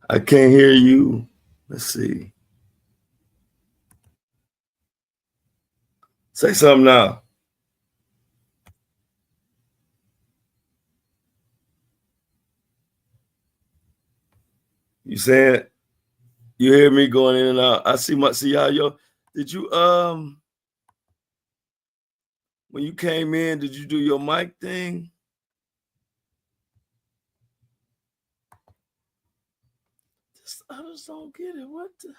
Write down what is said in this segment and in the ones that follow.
I can't hear you. Let's see. Say something now. You saying you hear me going in and out? I see how yo. Did you when you came in, did you do your mic thing? I just don't get it. What the?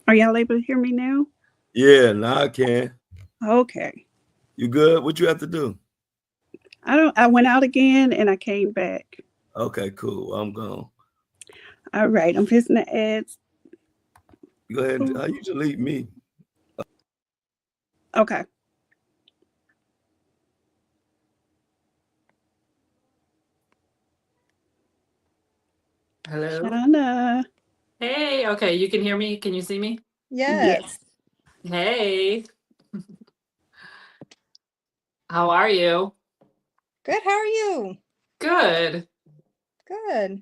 Are y'all able to hear me now? Yeah, now I can. Okay. You good? What you have to do? I went out again and I came back. Okay, cool. I'm gone. All right. I'm fixing to add. Go ahead. How you delete me? Okay. Hello. Shauna. Hey. Okay, you can hear me. Can you see me? Yes. Hey. How are you? Good. How are you? Good. Good.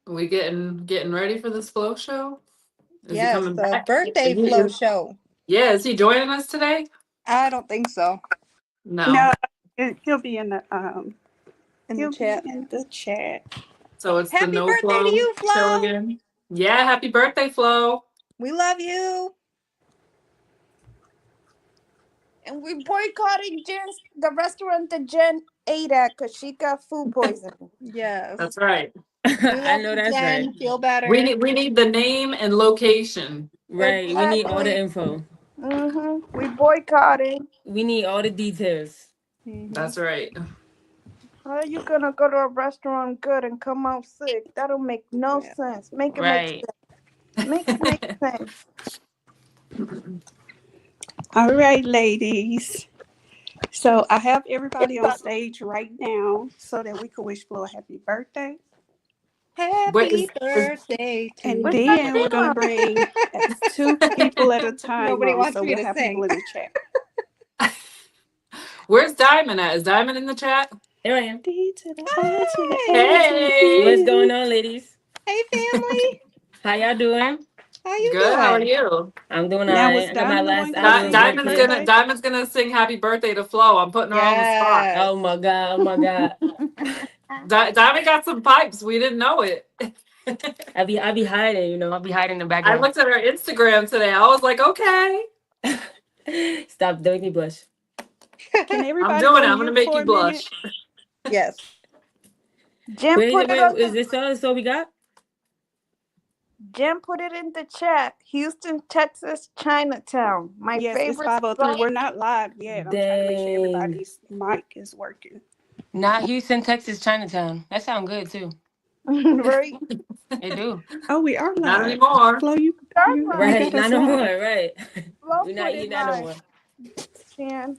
We getting ready for this flow show? Is he Yes, coming the back? birthday flow show. Yeah, is he joining us today? I don't think so. No. He'll be in the chat. in the chat. So it's Happy the no birthday flow to you, Flo. show again. Yeah, happy birthday, Flo. We love you. And we boycotting the restaurant that Jen ate at because she got food poisoning. Yes. That's right. I know that's Jen, right. feel better. We need the name and location. Right. We need all the info. We boycotting. We need all the details. That's right. How are you gonna go to a restaurant good and come out sick? That'll make no sense. Make it make sense. Make it make sense. All right, ladies. So I have everybody on stage right now so that we can wish Flo a happy birthday. Happy birthday to And then we're going to bring 2 people at a time. Nobody wants so me we'll to have sing. people in the chat. Where's Diamond at? Is Diamond in the chat? Here I am. D to the I to the A Hey. to the What's going on, ladies? Hey, family. How y'all doing? How you Good. doing? How are you? I'm doing Now, all was right. I got my Diamond last the one album. gonna Diamond's Diamond's gonna sing happy birthday to Flo. I'm putting her on the spot. Oh my god. Oh my god. Diamond got some pipes. We didn't know it. I be hiding, you know. I'll be hiding in the I background. looked at her Instagram today. I was like, okay. Stop, don't make me blush. Can everybody I'm doing it. I'm mute gonna make for you a blush. Yes. Jim Wait, is this all we got? Jim put it in the chat. Houston, Texas, Chinatown. My favorite. It's 5:03. We're not live yet. I'm trying to make sure everybody's mic is working. Not Houston, Texas, Chinatown. That sounds good too. Right? It do. Oh, we are live. Not anymore. Flo, you right, got us not no more, live. right. Flo We're not eating that no more. And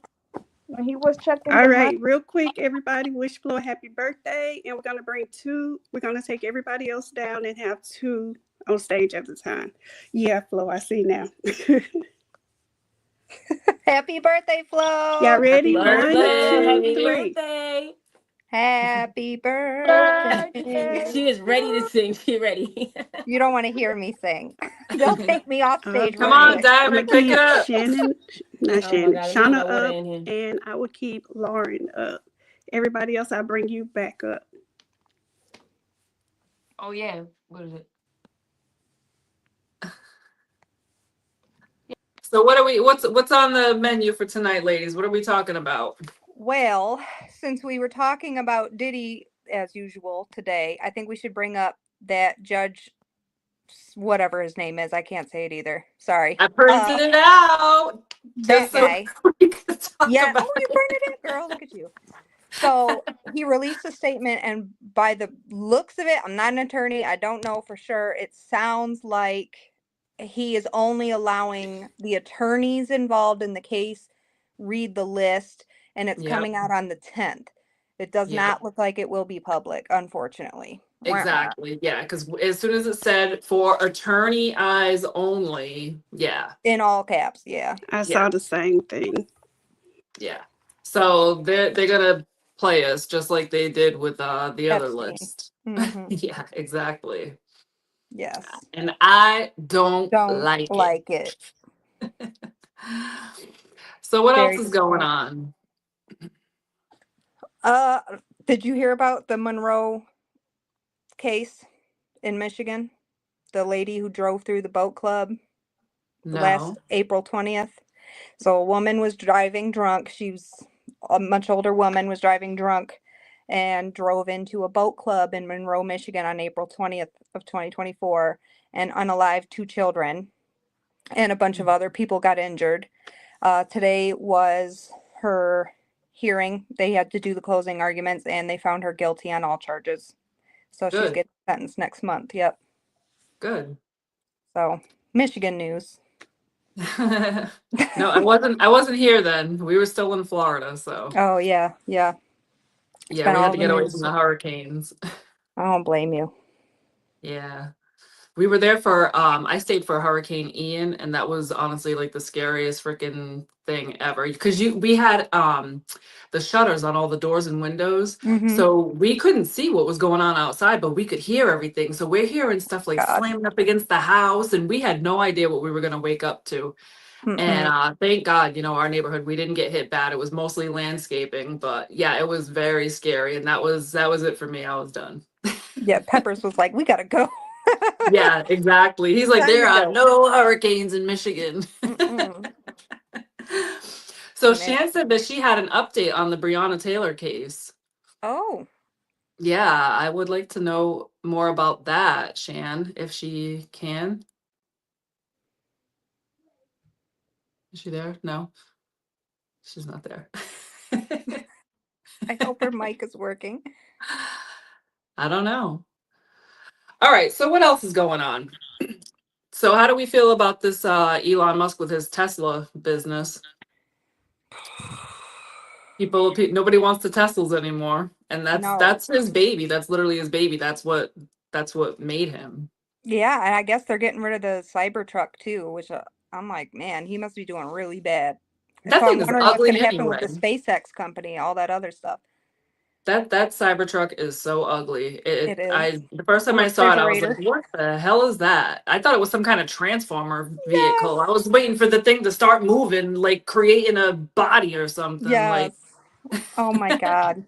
when he was checking. All right, real quick, everybody, wish Flo a happy birthday. And we're going to bring 2. We're going to take everybody else down and have 2 on stage at a time. Yeah, Flo, I see now. Happy birthday, Flo. Y'all ready? Happy 1, 2, Happy 3. birthday. Happy birthday. She is ready to sing. She ready. You don't want to hear me sing. They'll take me off stage. Come on, Diamond, pick it up. Shauna up, and I will keep Lauren up. Everybody else, I'll bring you back up. Oh yeah, what is it? So what's on the menu for tonight, ladies? What are we talking about? Well, since we were talking about Diddy as usual today, I think we should bring up that Judge, whatever his name is. I can't say it either. Sorry. I printed it out. That guy. Yeah. Oh, you printed it, girl. Look at you. So he released a statement, and by the looks of it, I'm not an attorney. I don't know for sure. It sounds like he is only allowing the attorneys involved in the case read the list, and it's coming out on the 10th It does Yeah. not look like it will be public, unfortunately. Wah, wah. Exactly. Yeah, because as soon as it said for attorney eyes only, yeah, In all caps, yeah. I Yeah. saw the same thing. yeah. So they're gonna play us just like they did with the other Epstein. list. hmm Yeah, exactly. Yes. And I don't Don't like like it. it. So what Very else is going disappointing. on? Did you hear about the Monroe case in Michigan? The lady who drove through the boat club No. last April 20th. So a woman was driving drunk. She was a much older woman, was driving drunk and drove into a boat club in Monroe, Michigan on April 20th of 2024 and unalived 2 children, and a bunch of other people got injured. Today was her hearing. They had to do the closing arguments and they found her guilty on all charges. So she's Good. getting sentenced next month. Yep. Good. So Michigan news. No, I wasn't here then. We were still in Florida, so Oh yeah, yeah. It's yeah, been we had all to the get away from news. the hurricanes. I don't blame you. Yeah. We were there for I stayed for Hurricane Ian, and that was honestly like the scariest freaking thing ever. Because we had the shutters on all the doors and windows. Mm-hmm. So we couldn't see what was going on outside, but we could hear everything. So we're hearing stuff like God. slamming up against the house, and we had no idea what we were gonna wake up to. Mm-mm. And thank God, our neighborhood, we didn't get hit bad. It was mostly landscaping, but yeah, it was very scary. And that was it for me. I was done. Yeah, Peppers was like, we gotta go. Yeah, exactly. He's like, Time there to are go. no hurricanes in Michigan. Mm-mm. So And Shan said that she had an update on the Breonna Taylor case. oh, Yeah, I would like to know more about that, Shan, if she can. Is she there? No, she's not there. I hope her mic is working. I don't know. All right, so what else is going on? So how do we feel about this Elon Musk with his Tesla business? Nobody wants the Teslas anymore, and No. that's his baby. That's literally his baby. That's what made him. Yeah, and I guess they're getting rid of the Cybertruck too, which I'm like, man, he must be doing really bad. That So thing I'm is wondering what's going ugly to happen with anyway. the SpaceX company, all that other stuff. That Cybertruck is so ugly. It is. The first time I saw it, I was like, Refrigerator. "What the hell is that?" I thought it was some kind of transformer vehicle. Yes. I was waiting for the thing to start moving, like creating a body or something. Yes. Like, Oh my God. and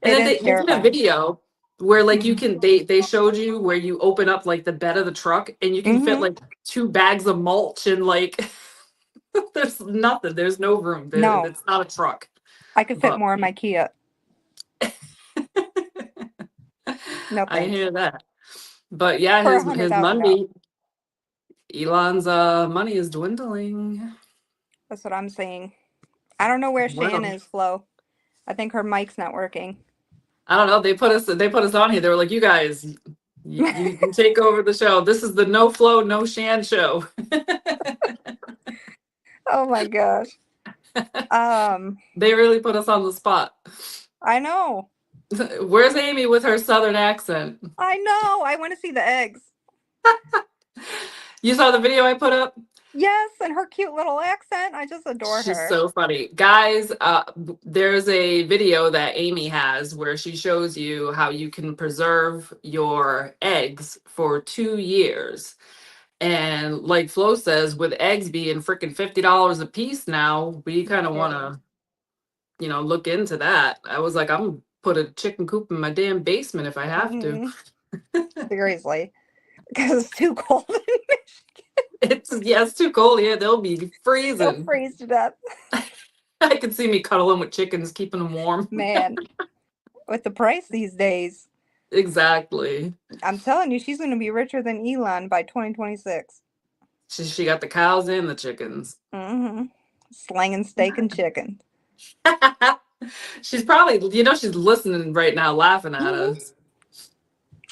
It then is they did a terrifying. video where like you Mhm. can they showed you where you open up like the bed of the truck and you can fit Mhm. like 2 bags of mulch and like there's nothing. There's no room. No, It's not a truck. I could fit But more in my Kia. No I thanks. hear that. But yeah, For his $100,000. Elon's money is dwindling. That's what I'm saying. I don't know where Shan Well, is, Flo. I think her mic's not working. I don't know. They put us on here. They were like, you guys, you take over the show. This is the no flow, no Shan show. Oh my gosh. They really put us on the spot. I know. Where's Amy with her southern accent? I know. I want to see the eggs. You saw the video I put up? Yes, and her cute little accent. I just adore She's her. so funny. Guys, there's a video that Amy has where she shows you how you can preserve your eggs for 2 years. And like Flo says, with eggs being freaking $50 a piece now, we kind of want to, look into that. I was like, I'm gonna put a chicken coop in my damn basement if I have to. Seriously. Because it's too cold in Michigan. It's too cold here. They'll be They'll freezing. freeze to death. I could see me cuddling with chickens, keeping them warm. Man, with the price these days, Exactly. I'm telling you, she's going to be richer than Elon by 2026. She got the cows and the chickens. Slanging steak and chicken. She's probably, she's listening right now, laughing at us.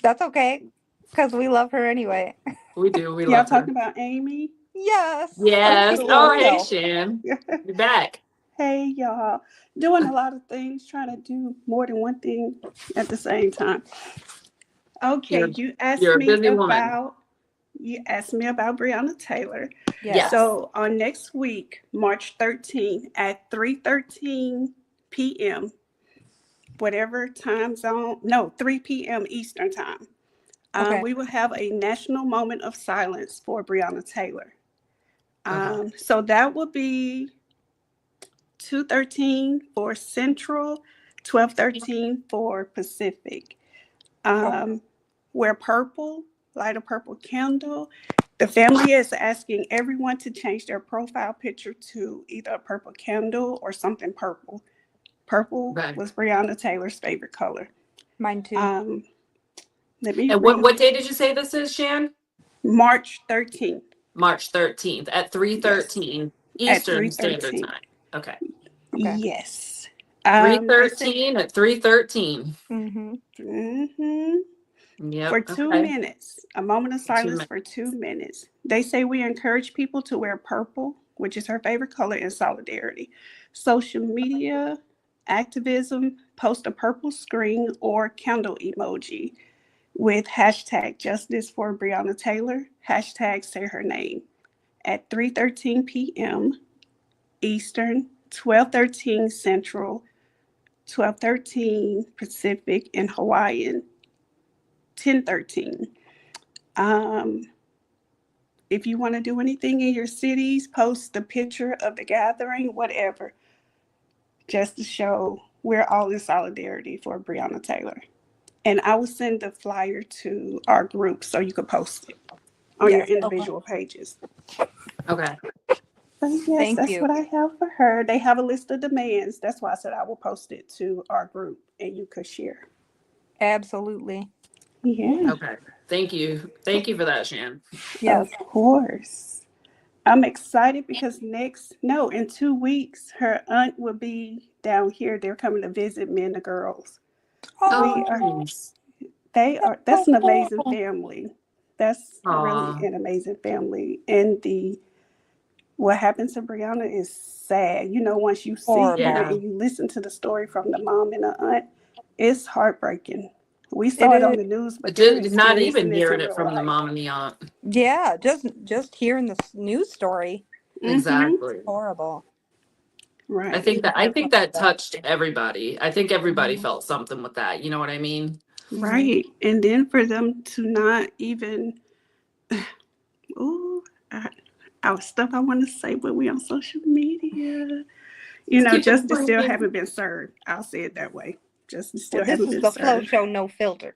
That's okay, because we love her anyway. We do. We Y'all love her. talking about Amy? Yes. Yes. cute Oh, little hey, self. Shan. You're back. Hey, y'all. Doing a lot of things, trying to do more than one thing at the same time. Okay, You're a busy woman. You asked me about Breonna Taylor. Yes. So on next week, March 13th at 3:13 p.m., whatever time zone, no, 3 p.m. Eastern time, Okay. we will have a national moment of silence for Breonna Taylor. Okay. So that will be 2:13 for Central, 12:13 for Pacific. Wear purple, light a purple candle. The family is asking everyone to change their profile picture to either a purple candle or something purple. Purple Okay. was Breonna Taylor's favorite color. Mine too. Let me And read. what day did you say this is, Shan? March 13th. March 13th at 3:13 At Eastern Standard 3:13. Time. Okay. Okay. Yes. 3:13 at 3:13. Mm-hmm. For Yep. 2 minutes, a moment of 2 silence minutes. for 2 minutes. They say we encourage people to wear purple, which is her favorite color, in solidarity. Social media, activism, post a purple screen or candle emoji with hashtag justice for Breonna Taylor, hashtag say her name at 3:13 p.m. Eastern, 12:13 Central, 12:13 Pacific, and Hawaiian, 10:13. If you want to do anything in your cities, post a picture of the gathering, whatever, just to show we're all in solidarity for Breonna Taylor. And I will send the flyer to our group so you can post it on your individual pages. Okay. But yes, Thank that's you. what I have for her. They have a list of demands. That's why I said I will post it to our group and you could share. Absolutely. Yeah. Okay. Thank you. Thank you for that, Shan. Yes. Of course. I'm excited because in 2 weeks, her aunt will be down here. They're coming to visit me and the girls. Oh, Nice. That's an amazing family. That's really Aw. an amazing family. And what happened to Breonna is sad. Once you see horrible. her Yeah. and you listen to the story from the mom and the aunt, it's heartbreaking. We It saw it is. on the news, but they're Not even experiencing this hearing in it real from the life. mom and the aunt. Yeah, just hearing the news story. Mm-hmm. Exactly. Horrible. I Right. think that touched everybody. I think everybody felt something with that. You know what I mean? Right. And then for them to not even, our stuff I want to say, but we on social media. Let's keep it Justice still clean. haven't been served. I'll say it that way. Justice Well, still this haven't is been the Flow served. Show, no filter.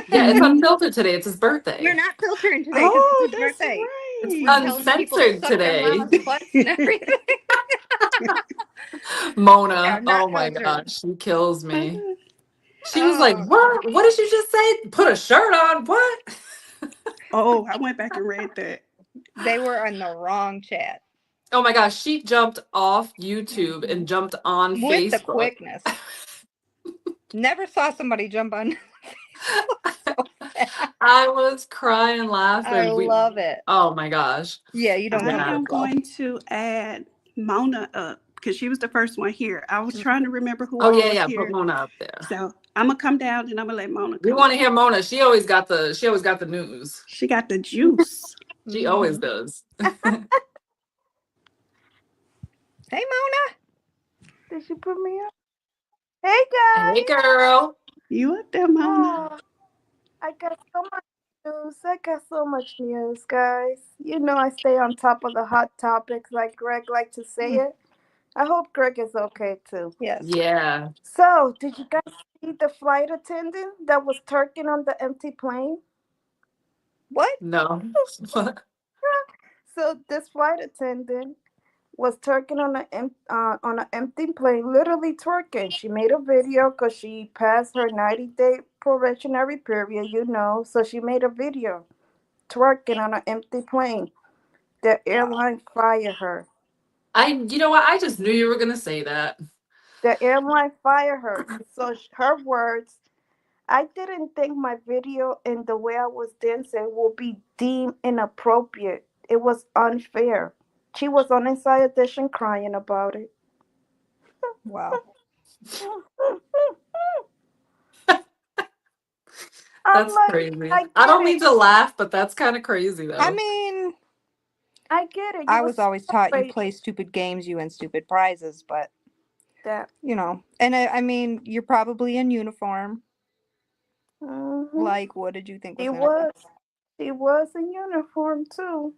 Yeah, it's unfiltered today. It's his birthday. We're not filtering today because Oh, it's his that's birthday. It's We're right. telling people to uncensored suck their today. mama's butts and everything. Yeah, Mona, not oh my filtered. gosh, she kills me. She was like, Oh, "What? What did you just say? Put a shirt on? What?" Oh, I went back and read that. they were in the wrong chat Oh my gosh, she jumped off YouTube and jumped on with the Facebook. quickness. Never saw somebody jump on. So fast. I was crying laughing. I love it. Oh my gosh. Yeah, you don't I know how am to flow. going to add Mona up because she was the first one here. I was trying to remember who Oh all yeah, was yeah. here. Put Mona up there. So I'm gonna come down and I'm gonna let Mona We come. want to hear Mona. She always got the news. She got the juice. She always does. Hey, Mona. Did she put me up? Hey guys! Hey girl. You up there, Mona? Oh, I got so much news. I got so much news, guys. I stay on top of the hot topics like Greg liked to say it. I hope Greg is okay too. Yes. Yeah. So, did you guys see the flight attendant that was twerking on the empty plane? What? No. So, this flight attendant was twerking on an empty plane, literally twerking. She made a video because she passed her 90-day probationary period, so she made a video twerking on an empty plane. The airline fired her. You know what? I just knew you were gonna say that. The airline fired her. So her words, I didn't think my video and the way I was dancing would be deemed inappropriate. It was unfair. She was on Inside Edition crying about it. Wow. I'm That's like, crazy. I I get don't it. mean to laugh, but that's kind of crazy though. I mean, I get it. You I was was always taught you celebrating play stupid games, you win stupid prizes, but that. and I mean, you're probably in uniform. Hmm. Like, what did you think was He gonna was. happen? He was in uniform too.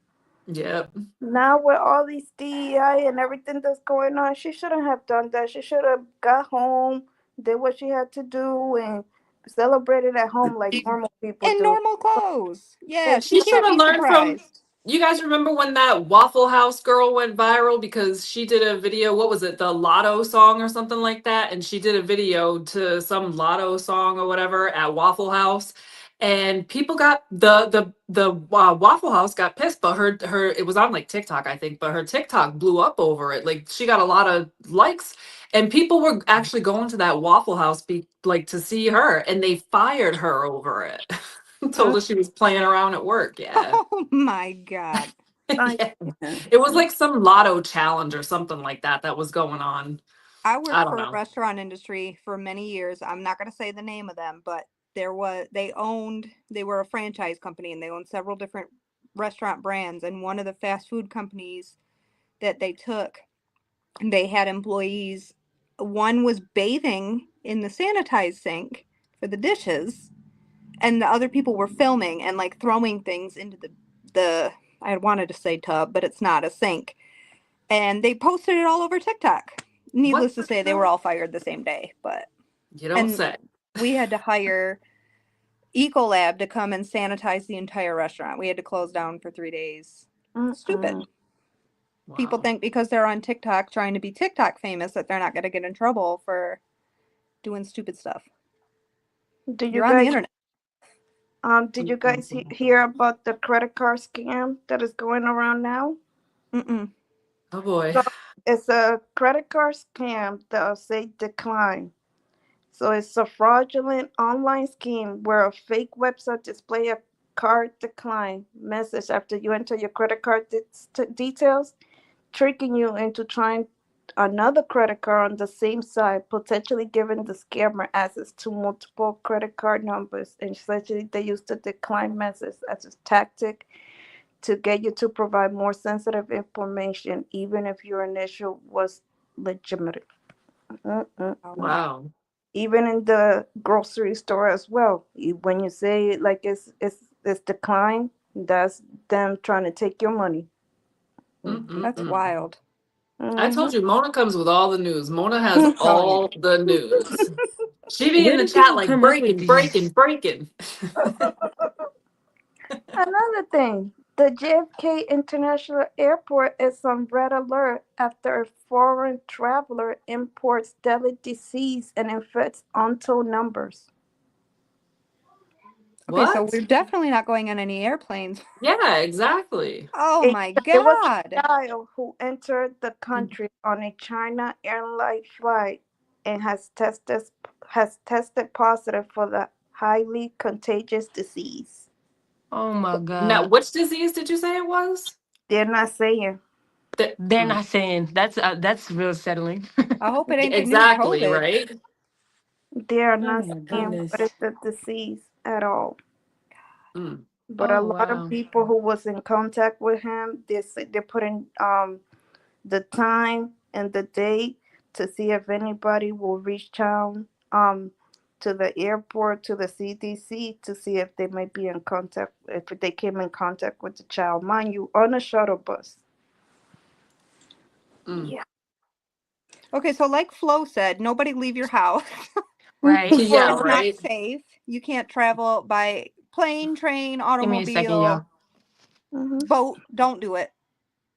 Yep. Now with all these DEI and everything that's going on, she shouldn't have done that. She should have got home, did what she had to do, and celebrated at home like normal people In do. normal clothes. Yeah, But she She should can't have be learned from. surprised. You guys remember when that Waffle House girl went viral because she did a video? What was it? The Lotto song or something like that? And she did a video to some Lotto song or whatever at Waffle House. And people got the Waffle House got pissed, but her it was on like TikTok, I think, but her TikTok blew up over it. Like she got a lot of likes, and people were actually going to that Waffle House like to see her, and they fired her over it. Told her she was playing around at work. Yeah. Oh my God. I Yeah. can't. It was like some lotto challenge or something like that was going on. I I worked don't for a know. restaurant industry for many years. I'm not going to say the name of them, but they were a franchise company and they owned several different restaurant brands. And one of the fast food companies that they took, they had employees. One was bathing in the sanitized sink for the dishes, and the other people were filming and like throwing things into the I wanted to say tub, but it's not a sink. And they posted it all over TikTok. What Needless to the say, they were hell? all fired the same day. But You don't and say. we had to hire Ecolab to come and sanitize the entire restaurant. We had to close down for 3 days. Mm-mm. Stupid. People Wow. think because they're on TikTok trying to be TikTok famous that they're not going to get in trouble for doing stupid stuff. Do you You're on the guys internet. did you guys hear about the credit card scam that is going around now? Mm-mm. Oh boy. So it's a credit card scam that'll say decline. So it's a fraudulent online scheme where a fake website display a card decline message after you enter your credit card details, tricking you into trying another credit card on the same site, potentially giving the scammer access to multiple credit card numbers. And essentially, they use the decline message as a tactic to get you to provide more sensitive information, even if your initial was legitimate. Mm-mm-mm. Wow. Even in the grocery store as well. When you say like it's decline, that's them trying to take your money. That's Mm-mm-mm. wild. I Hmm. told you Mona comes with all the news. Mona has Oh yeah. all the news. She be in Where the do chat people like come up with breaking, breaking, these? breaking. Another thing, the JFK International Airport is on red alert after a foreign traveler imports deadly disease and infects untold numbers. Okay, so What? we're definitely not going on any airplanes. Yeah, exactly. Oh It, my it was God. a child who entered the country on a China airline flight and has tested positive for the highly contagious disease. Oh my Now, God. which disease did you say it was? They're not saying. They're Mm, not saying that's real settling. I hope it ain't the new exactly, COVID. right? They are Oh not my saying what goodness. is the disease at all. Mm. But a Oh lot of wow. people who was in contact with him, they're putting the time and the date to see if anybody will reach town to the airport to the CDC to see if they might be in contact if they came in contact with the child. Mind you, on a shuttle bus. Mm. Yeah. Okay, so like Flo said, nobody leave your house. Right. Yeah, It's not right. safe. You can't travel by plane, train, Give me a second, automobile, y'all. Hmm. boat. Don't do it.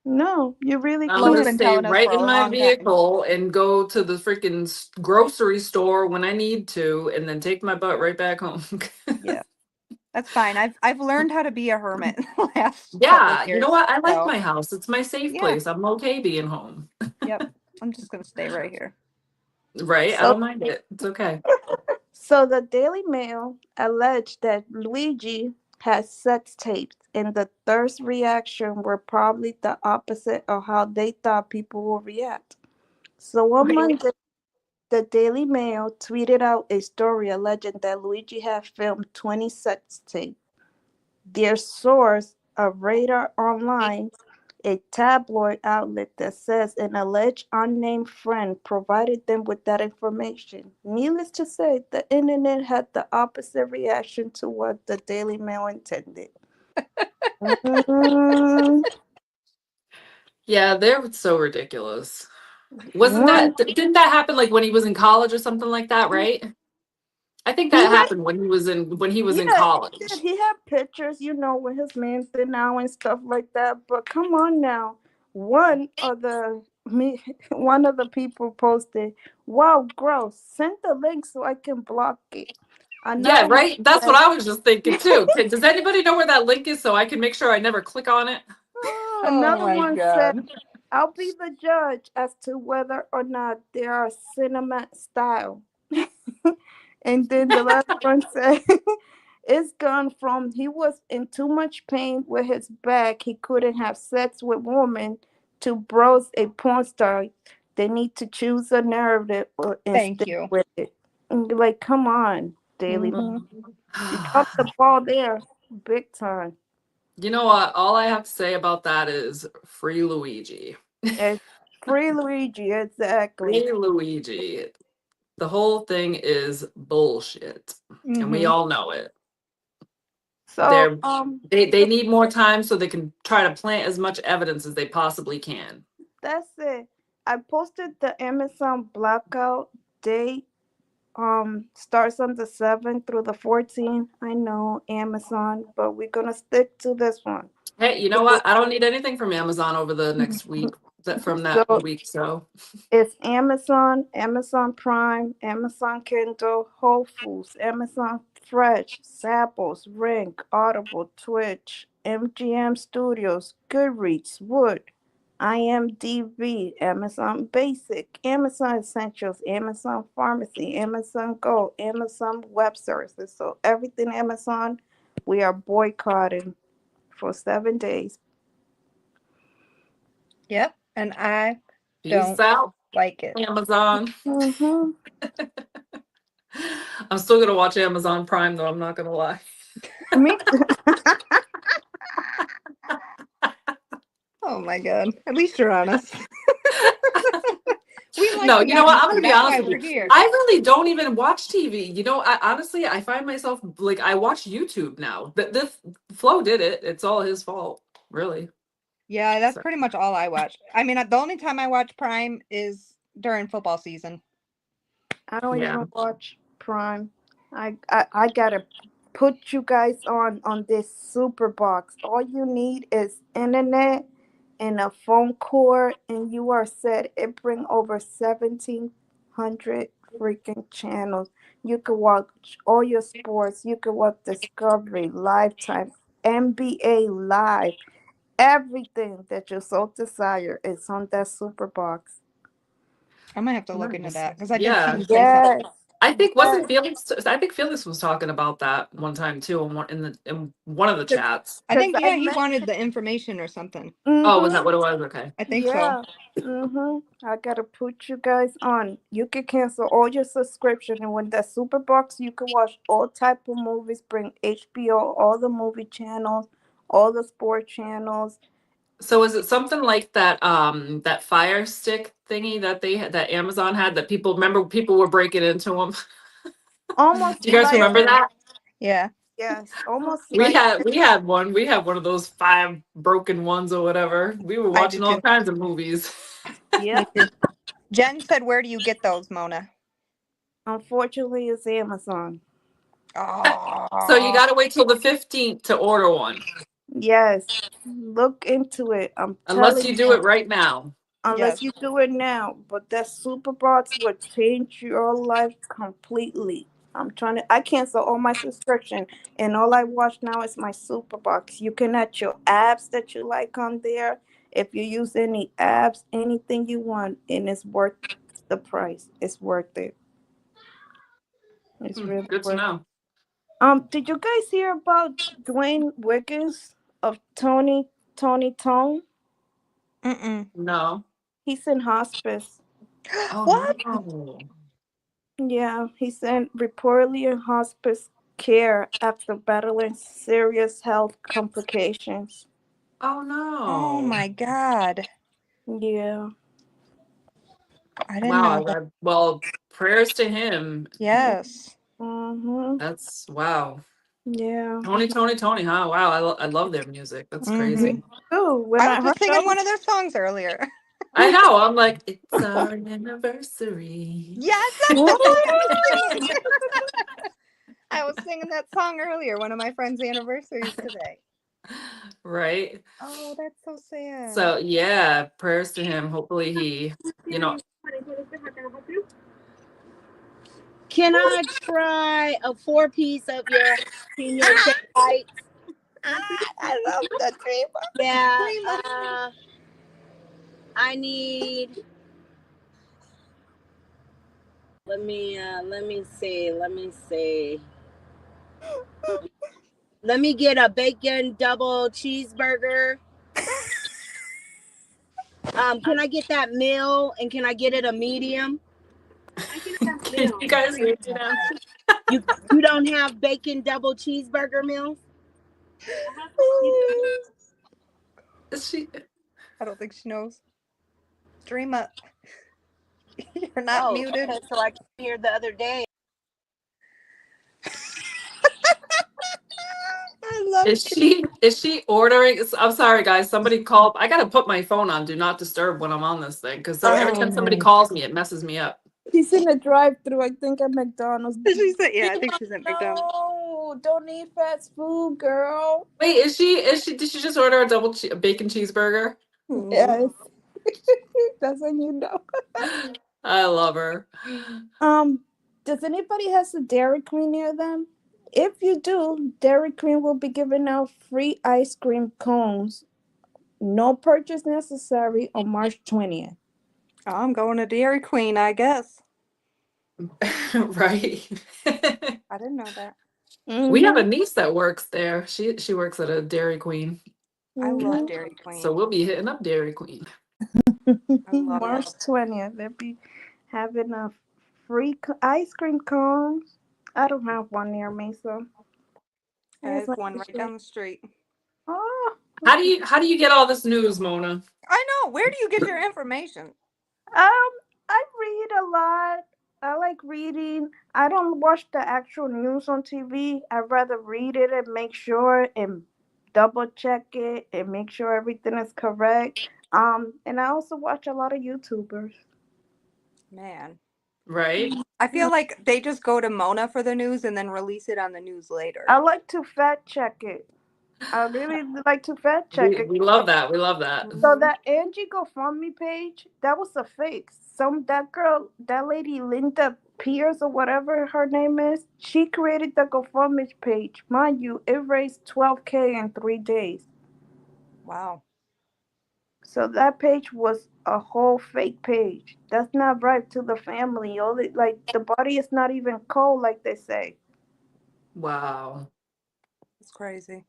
No, you really I'm Flo's gonna can't. been stay telling us right for in a my long time. vehicle and go to the freaking grocery store when I need to, and then take my butt right back home. Yeah, that's fine. I've learned how to be a hermit the last couple of Yeah, you know years. what? I like So my house. It's my safe yeah, place. I'm okay being home. yep. I'm just gonna stay right here. Right? I So don't mind it. It's okay. so the Daily Mail alleged that Luigi had sex tapes and the thirst reaction were probably the opposite of how they thought people would react. So on Wait, Monday, the Daily Mail tweeted out a story alleging that Luigi had filmed 20 sex tapes. Their source, a Radar Online, a tabloid outlet that says an alleged unnamed friend provided them with that information. Needless to say, the internet had the opposite reaction to what the Daily Mail intended. Mm, Yeah, they're so ridiculous. one, Didn't that happen like when he was in college or something like that, right? I think he that had, happened when he was in yeah, he did. college. He had pictures, with his man thin now and stuff like that. But come on now, one of the me, one of the people posted, "Wow, gross! Send the link so I can block it." Yeah, Another one right? That's what said, I was just thinking too. Does anybody know where that link is so I can make sure I never click on it? Oh another my one said, god. "I'll be the judge as to whether or not they are cinema style." And then the last one said, "It's gone from he was in too much pain with his back, he couldn't have sex with women, to bros a porn star. They need to choose a narrative and Thank stick you. with it." And you're like, come on, Daily. Hmm. You dropped the ball there, big time. You know what? All I have to say about that is free Luigi. It's free Luigi, exactly. Free Luigi. The whole thing is bullshit. And we Hmm. all know it. So They need more time so they can try to plant as much evidence as they possibly can. that's it. I posted the Amazon blackout date. Starts on the 7th through the 14th. I know Amazon, but we're gonna stick to this one. Hey, you know what? I don't need anything from Amazon over the next week. From that So week, so it's Amazon, Amazon Prime, Amazon Kindle, Whole Foods, Amazon Fresh, Zappos, Ring, Audible, Twitch, MGM Studios, Goodreads, Wood, IMDb, Amazon Basic, Amazon Essentials, Amazon Pharmacy, Amazon Go, Amazon Web Services. So everything Amazon, we are boycotting for 7 days. Yep. And I peace don't out, like it. Amazon. Mm-hmm. I'm still gonna watch Amazon Prime though, I'm not gonna lie. Me Oh my god. At least you're honest. We like No, the you know what? I'm honesty. gonna be That's why honest we're with you. here. I really don't even watch TV. You know, I honestly I find myself like I watch YouTube now. The Flo did it. It's all his fault, really. Yeah, that's So, pretty much all I watch. I mean, the only time I watch Prime is during football season. I don't yeah. even watch Prime. I gotta put you guys on this super box. All you need is internet and a phone cord, and you are set. It bring over 1,700 freaking channels. You can watch all your sports. You can watch Discovery, Lifetime, NBA Live. Everything that your soul desire is on that super box. I might have to look into Nice. that because I did see Yeah. you say something. Yes. I think Yes. wasn't Felix I think Felix was talking about that one time too in one of the chats. I Because think, I yeah, he met. wanted the information or something. Oh, was Mm-hmm. that what it was? Okay. I think so. Yeah. I gotta put you guys on. You can cancel all your subscription, and with that super box, you can watch all type of movies. Bring HBO, all the movie channels, all the sport channels. So is it something like that Fire Stick thingy that they had that Amazon had that people were breaking into them? Almost Do you guys like remember it. that? Yeah, Yes, almost We like had it. we had one. We had one of those 5 broken ones or whatever. We were I watching did all too. kinds of movies. Yeah. Me too. Jen said, "Where do you get those, Mona?" Unfortunately, it's Amazon. So you Oh, got to wait till the 15th to order one, Yes. Look into it. I'm unless telling you do you. it right now. Unless yes. you do it now. But that super box would change your life completely. I cancel all my subscription, and all I watch now is my super box. You can add your apps that you like on there. If you use any apps, anything you want, and it's worth the price. It's worth it. It's really Good to worth. know. Did you guys hear about Dwayne Wiggins of Tony Tone? Mm-mm. No. He's in hospice. Oh What? no. Yeah, he said reportedly in hospice care after battling serious health complications. Oh no. Oh my God. Yeah. I didn't Wow. know that. Well, prayers to him. Yes. Mm-hmm. That's wow. Yeah. Tony, huh? Wow, I love their music. That's crazy. Ooh, when I I was heard just singing that, one of their songs earlier. I know. I'm like, it's our anniversary. Yes, that's the song I was singing. I was singing that song earlier. One of my friend's anniversaries today. Right. Oh, that's so sad. So yeah, prayers to him. Hopefully he, you know, Can I try a 4-piece of your jalapeno cheddar bites? I love the dream. Yeah. I need. Let me see. Let me get a bacon double cheeseburger. Can I get that meal and can I get it a medium? can you guys hear me now? You don't have bacon double cheeseburger meals? Is she? I don't think she knows. Dream up. You're not muted. Okay, so I came here the other day. I love Is she ordering? I'm sorry, guys. Somebody called. I gotta put my phone on do not disturb when I'm on this thing because every time somebody calls me, it messes me up. he's in the drive-through, I think at McDonald's. She said, yeah, I think she's at McDonald's. No, don't eat fast food, girl. Wait, is she? Did she just order a bacon cheeseburger? Yes. That's when you know. I love her. Does anybody has a Dairy Queen near them? If you do, Dairy Queen will be giving out free ice cream cones. No purchase necessary on March 20th. Oh, I'm going to Dairy Queen, I guess. Right. I didn't know that. We have a niece that works there. She works at a Dairy Queen. I love Dairy Queen. So we'll be hitting up Dairy Queen. I love March it. 20th. They'll be having a free ice cream cones. I don't have one near me, so. I have one right down the street. Oh. How do you get all this news, Mona? I know. Where do you get your information? I read a lot. I like reading. I don't watch the actual news on TV. I'd rather read it and make sure and double check it and make sure everything is correct. And I also watch a lot of YouTubers. Man. Right? I feel like they just go to Mona for the news and then release it on the news later. I like to fact check it. I really like to fact check it. We love that. We love that. So that Angie GoFundMe page, that was a fake. That lady Linda Pierce or whatever her name is, she created the GoFundMe page. Mind you, it raised $12K in 3 days. Wow. So that page was a whole fake page. That's not right to the family. The body is not even cold like they say. Wow. It's crazy.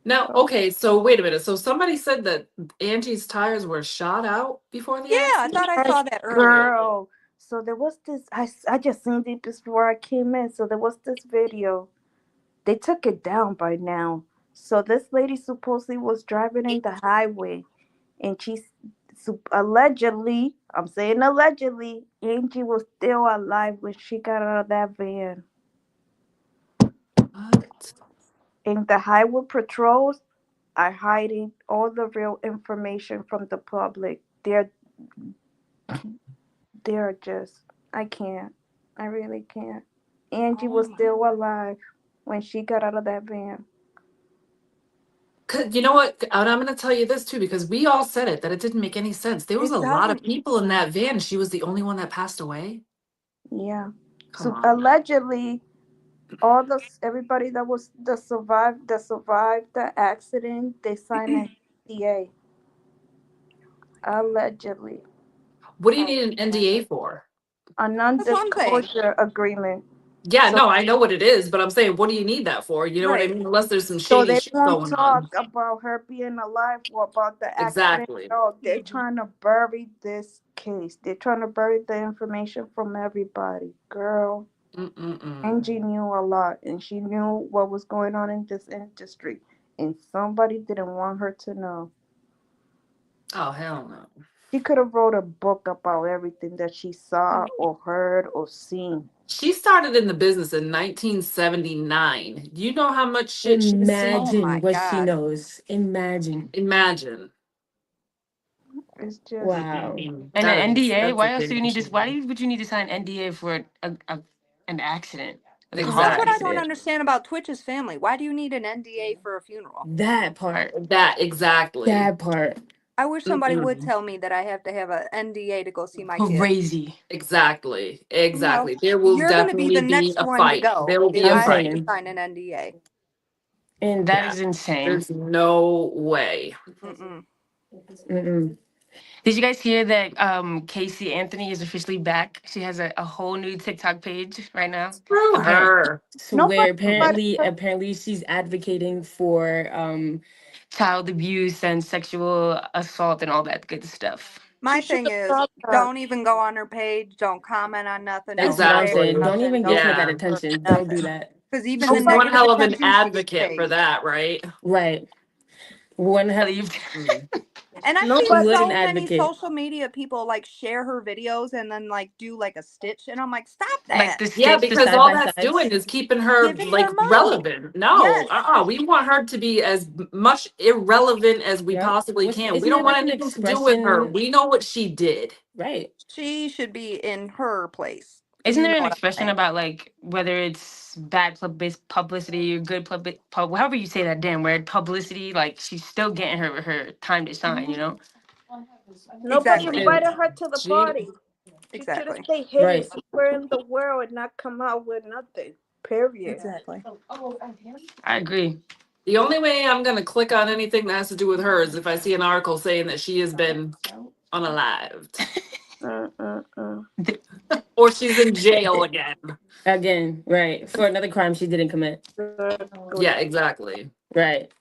Now, okay, so wait a minute. So somebody said that Angie's tires were shot out before the Yeah, I accident? thought I saw that earlier. Girl. So there was this, I just seen it before I came in. So there was this video. They took it down by now. So this lady supposedly was driving in the highway, and allegedly, I'm saying allegedly, Angie was still alive when she got out of that van. What? And the highway patrols are hiding all the real information from the public. They're just, I can't. I really can't. Angie was still alive when she got out of that van. You know what? And I'm going to tell you this too, because we all said it, that it didn't make any sense. There was It a lot of doesn't. people in that van. She was the only one that passed away. Yeah. Come So on. allegedly, everybody that survived the accident, they signed an NDA. Allegedly, What do you need an NDA for? a That's what I'm saying. non-disclosure agreement. Yeah, So no, I know what it is, but I'm saying, what do you need that for? You know what I Right. mean? Unless there's some so shady they shit won't going on. talk about her being alive or about the accident. Exactly. No, they're trying to bury this case. They're trying to bury the information from everybody. Girl, Mm-mm-mm. Angie knew a lot, and she knew what was going on in this industry, and somebody didn't want her to know. Oh, hell no. She could have wrote a book about everything that she saw or heard or seen. She started in the business in 1979. Do you know how much shit she's seen? Oh Imagine my what she God. knows. Imagine. Imagine. It's just Wow. Mm-mm-mm. And That an is, NDA? that's a Why else do you damn need this? Why shame. would you need to sign NDA for an accident? Like a car That's what I don't Exactly. accident? understand about Twitch's family. Why do you need an NDA for a funeral? That part. That exactly. That part. I wish somebody would Mm-mm. tell me that I have to have an NDA to go see my kid. Crazy. Exactly. No, Exactly. There will you're going to be definitely the be next a one to fight. go There will if be a I'm I have fight. to saying. sign an NDA. And that Yeah. is insane. There's no way. Mm-mm. Mm-mm. Did you guys hear that Casey Anthony is officially back? She has a whole new TikTok page right now. Screw her. nobody Where apparently she's advocating for child abuse and sexual assault and all that good stuff. My She should thing have is, stopped that. don't even go on her page. Don't comment on nothing. That's Don't what I'm share saying. Exactly. Don't nothing. even give Don't her that Yeah. support attention. Don't do nothing. that. Because even the She's one negative hell of an attention she gets advocate for paid. that, right? Right. One hell of you. Mm. And I've seen Nobody. What an so many advocate. social media people like share her videos and then like do like a stitch, and I'm like, stop Like that. the Yeah, stitch, the because side all by that's doing sides. is keeping her Giving like her money. relevant. No, Yes. we want her to be as much irrelevant as we Yep. possibly can. We Isn't don't it want like an anything to do with her. expression? We know what she did. Right. She should be in her place. Isn't You know there an what I'm expression saying? about like whether it's bad publicity or good however you say that damn word, publicity, like she's still getting her time to shine, you know? Nobody Exactly. And invited her to the She party. She should have Exactly. stayed hidden right. somewhere in the world and not come out with nothing. Period. Exactly. I agree. The only way I'm gonna click on anything that has to do with her is if I see an article saying that she has been unalived Mm-mm-mm. or she's in jail again. Again, right. For another crime she didn't commit. Yeah, exactly. Right.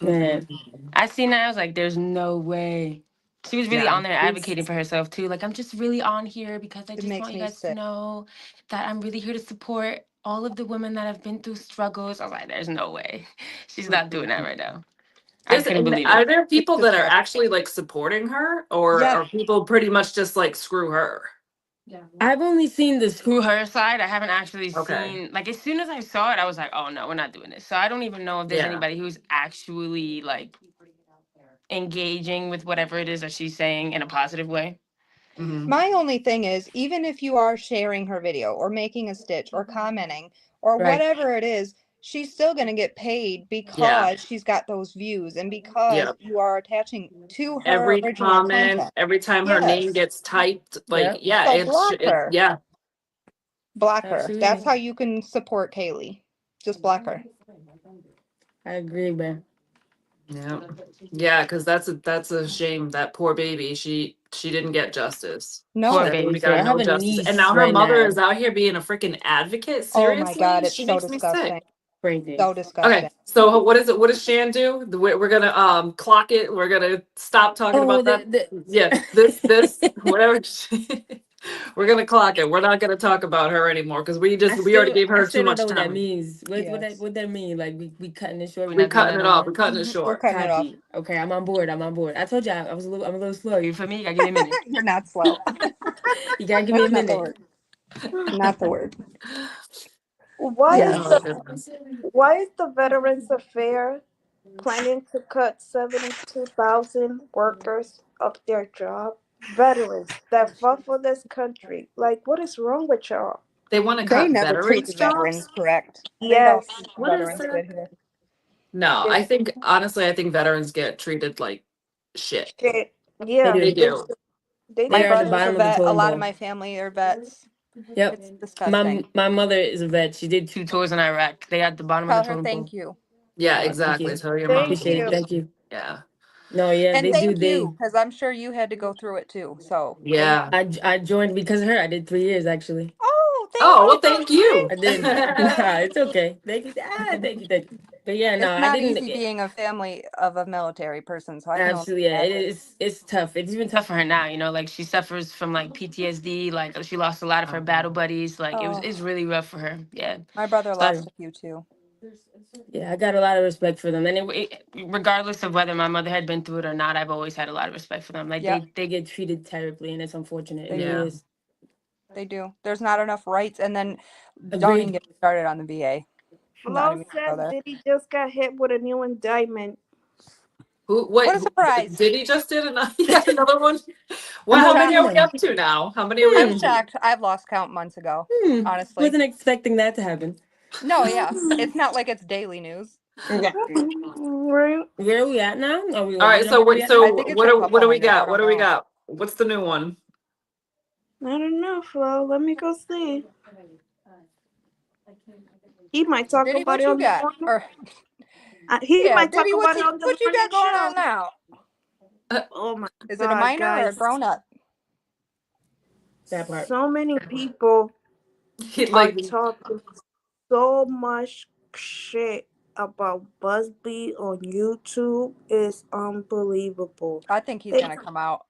Man. Mm-mm. I seen that. I was like, there's no way. She was really Yeah, on there advocating for herself too. Like, I'm just really on here because I It just makes want you me guys to sick. know that I'm really here to support all of the women that have been through struggles. I was like, there's no way. She's not doing that right now. I couldn't And believe are it. there It's people that are disgusting. actually like supporting her, or Yes. are people pretty much just like screw her? I've only seen the screw her side. I haven't actually Okay. seen, like, as soon as I saw it, I was like, oh no, we're not doing this. So I don't even know if there's Yeah. anybody who's actually like engaging with whatever it is that she's saying in a positive way. Mhm. My only thing is, even if you are sharing her video or making a stitch or commenting or Right. whatever it is, she's still going to get paid Yeah. because she's got those views and because Yeah. you are attaching to her Every original comment, content. every time her name Yes. gets typed, like, Yep. yeah, So block her. yeah. Block her. That's Absolutely. how you can support Kaylee. Just block her. I agree, man. Yeah. Yeah, because that's a shame. That poor baby, she didn't get justice. She Poor No. definitely baby girl. got I have no a justice. And niece now her right mother now. is out here being a freaking advocate. Oh my God, Seriously? it's She so makes me sick. disgusting. Crazy. So Okay, disgusting. so what is it? What does Shan do? We're gonna clock it. We're gonna stop talking Oh, about that. Yeah, this whatever. We're gonna clock it. We're not gonna talk about her anymore because we already gave I her too still don't much know what that time. means. Yes. what that mean? Like we cutting it short. We're We're not doing cutting that it no off. more. We're cutting it We're short. cutting it off. Copy. Okay, I'm on board. I told you I'm a little slow. You feel me? You gotta give me a minute. You're not slow. You gotta give me a That's not the minute. word. Not the word. Why is Yes. Oh the goodness. why is the Veterans Affair planning to cut 72,000 workers of their job? Veterans that fought for this country. Like, what is wrong with y'all? They want to They cut never treat veterans the jobs? veterans correct. They don't Yes, treat the What is veterans that? good here. No, they I think honestly, I think veterans get treated like shit. shit. They Yeah, They do. they do. they My They are at the do. brother's a bottom of the vet. A totem lot of pole. my family are vets. Yep. It's disgusting. My mother is a vet. She did 2 tours in Iraq. They at the bottom of the Tell her totem pole. thank you. Yeah, Thank exactly. you. Tell your mom Thank Appreciate thank it. you. you. Thank you. Yeah. No, yeah, And they do. thank you, because I'm sure you had to go through it too. So thank Yeah. you. I joined because of her. I did 3 years actually. Oh, Oh, well, thank you. I did. Nah, it's okay. Thank you. Thank you. Thank you. But yeah, no, It's I not didn't. easy being a family of a military person, so I can only Absolutely, yeah. imagine. It's tough. It's even tough for her now. You know, like she suffers from like PTSD. Like she lost a lot of her battle buddies. Like Oh, it's really rough for her. Yeah. my brother Sorry. lost a few too. Yeah, I got a lot of respect for them, and regardless of whether my mother had been through it or not, I've always had a lot of respect for them. Like Yep, they get treated terribly, and it's unfortunate. It they really Yeah. is. they do. There's not enough rights, and then don't even Agreed. get me started on the VA. I'm not Flo even gonna go said there. Diddy just got hit with a new indictment. Who? What Wait, a surprise! did he just did another? He got another one. Well, I'm how No, many no, are shocked. we no. up to now? How many are we up I'm Hmm. to? shocked. I've lost count months ago. Hmm. Honestly, Wasn't expecting that to happen. no, yeah, it's not like it's daily news. Yeah. Right? Where are we at now? Are we All want right. to jump So where wait. we at I now? So think it's a what couple do we hundred. I got? What don't do we know. got? What's the new one? I don't know, Flo. Let me go see. He might talk Diddy, about what it you on the got? morning. Or He yeah, might talk Diddy, about it on the what you morning got going show. on now? Oh my Is it a God, minor or a guys! grown up? That part. So many people He, are like, talking so much shit about Busby on YouTube. It's unbelievable. I think he's They gonna come out.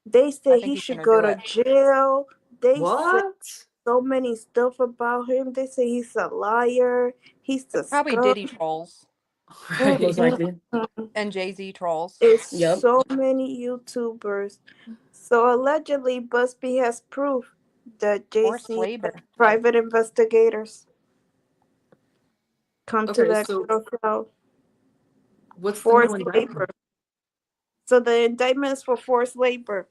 they I say think he he's should gonna go do to it. jail. They say what? so many stuff about him. They say he's a liar. He's a Probably scum. Diddy trolls Most Right. likely. and Jay-Z trolls. It's Yep. so many YouTubers. So allegedly, Busby has proof that Forced Jay-Z has labor. private investigators come to Okay. that So girl's house. what's the new Forced indictment? labor. So the indictment is for forced labor.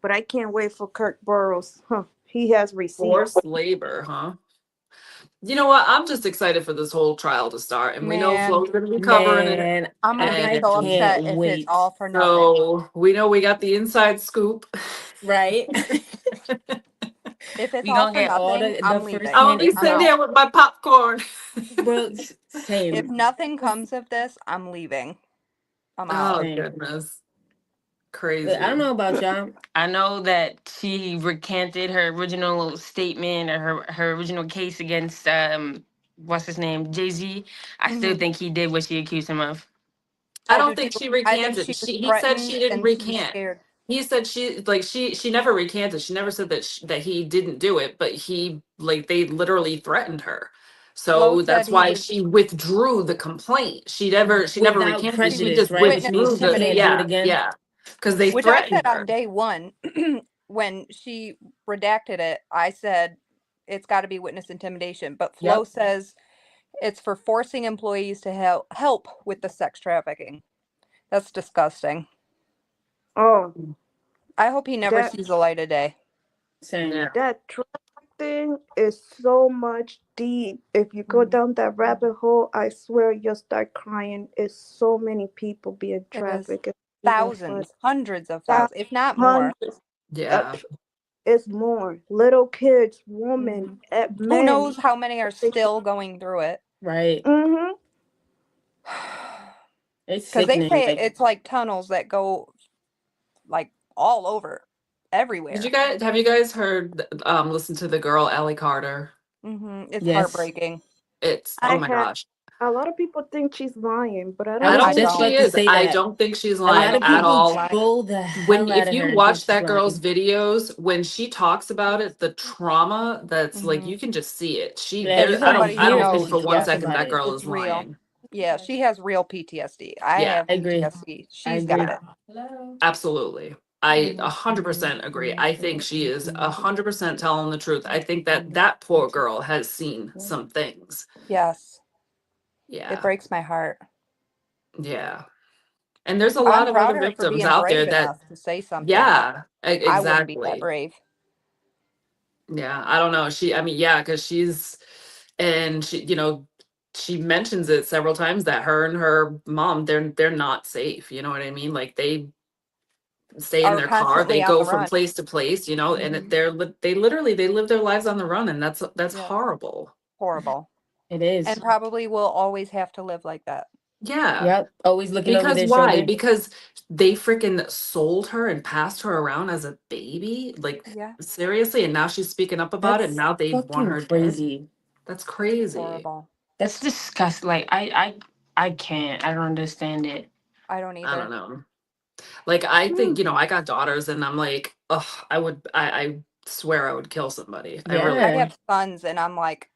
But I can't wait for Kirk Burrows. Huh. He has receipts. Forced labor, huh? You know what? I'm just excited for this whole trial to start, and we know Man, Flo's going to be covering it. Man, I'm gonna be I so And can't upset if it's wait. all for nothing. so we know we got the inside scoop. Right? If it's We all gonna for get all nothing, the I'm I'm leaving. gonna firsthand be I'm sitting out. information. here with my popcorn. Bro, If same. nothing comes of this, I'm leaving. I'm out. Oh Same. goodness, But I don't crazy. know about y'all. I know that she recanted her original statement or her original case against what's his name? Jay-Z. I still Mhm. think he did what she accused him of. I I do don't too. think she I think recanted. she was He said threatened she didn't and too recant. scared. He said she never recanted. She never said that that he didn't do it, but he like they literally threatened her. Flo So said that's he why was she withdrew the complaint. She never Without recanted. she She was prejudice, just right? Which witness withdrew means she the can't do it intimidation, again. yeah, because they which I threatened said on her. day one when she redacted it. I said it's got to be witness intimidation, but Flo Yep. says it's for forcing employees to help with the sex trafficking. That's disgusting. Oh, I hope he never that sees the light of day. Same. Yeah. that traffic thing is so much deep. If you go Mhm. down that rabbit hole, I swear you'll start crying. It's so many people being It is trafficked. It's not even funny. thousands, hundreds of Thou- thousands, if not more. Hundreds. Uh, Yeah. it's more. Little kids, women, Mhm. Who men. knows how many are still going through it? Right. Mm-hmm. It's Because they sickening. say Like it's like tunnels that go like all over, Did you everywhere. guys have you guys heard listen to the girl Ellie Carter? It's yes. heartbreaking. It's oh I my had gosh. a lot of people think she's lying, but I I I don't was don't I think just think. she about don't. to is. say I that. don't think she's A I lying lot of don't at think people she's all. lying. troll the When hell out if of you her and think watch she's that girl's lying. videos, when she talks about it, the trauma that's like hmm you can just see it. She Yeah, there you As gotta somebody I who hear don't it when think knows, she for one talks yes, second about that it. girl it's is real. lying. Yeah, she has real PTSD. I Yeah, have I agree. PTSD. I She's got agree. it. absolutely. I Mhm. 100% agree. I think she is 100% telling the truth. I think that that poor girl has seen some things. Yes, it Yeah. breaks my heart. Yeah. And there's a I'm lot of proud other of her for victims being out there brave that, enough to say something. yeah, I wouldn't be that exactly. brave. Yeah. I don't know. I mean, yeah, because and she, she mentions it several times that her and her mom, they're not safe. You know what I mean? Like they stay in Are their car, they constantly on go the from run. place to place, and hmm they literally they live their lives on the run, and that's Yeah, horrible. horrible. It And is. probably will always have to live like that. Yeah. Yep. Always looking over Because their why? shoulder. Because they freaking sold her and passed her around as a baby. Like, Yeah, seriously? And now she's speaking up about it. And That's now they want fucking her dead. crazy. That's crazy. horrible. That's disgusting. Like I can't. I don't understand it. I don't I don't either. know. Like, I think, Mm. I got daughters and I'm like, oh, I swear I would kill somebody. I I really, Yeah. have sons, and I'm like,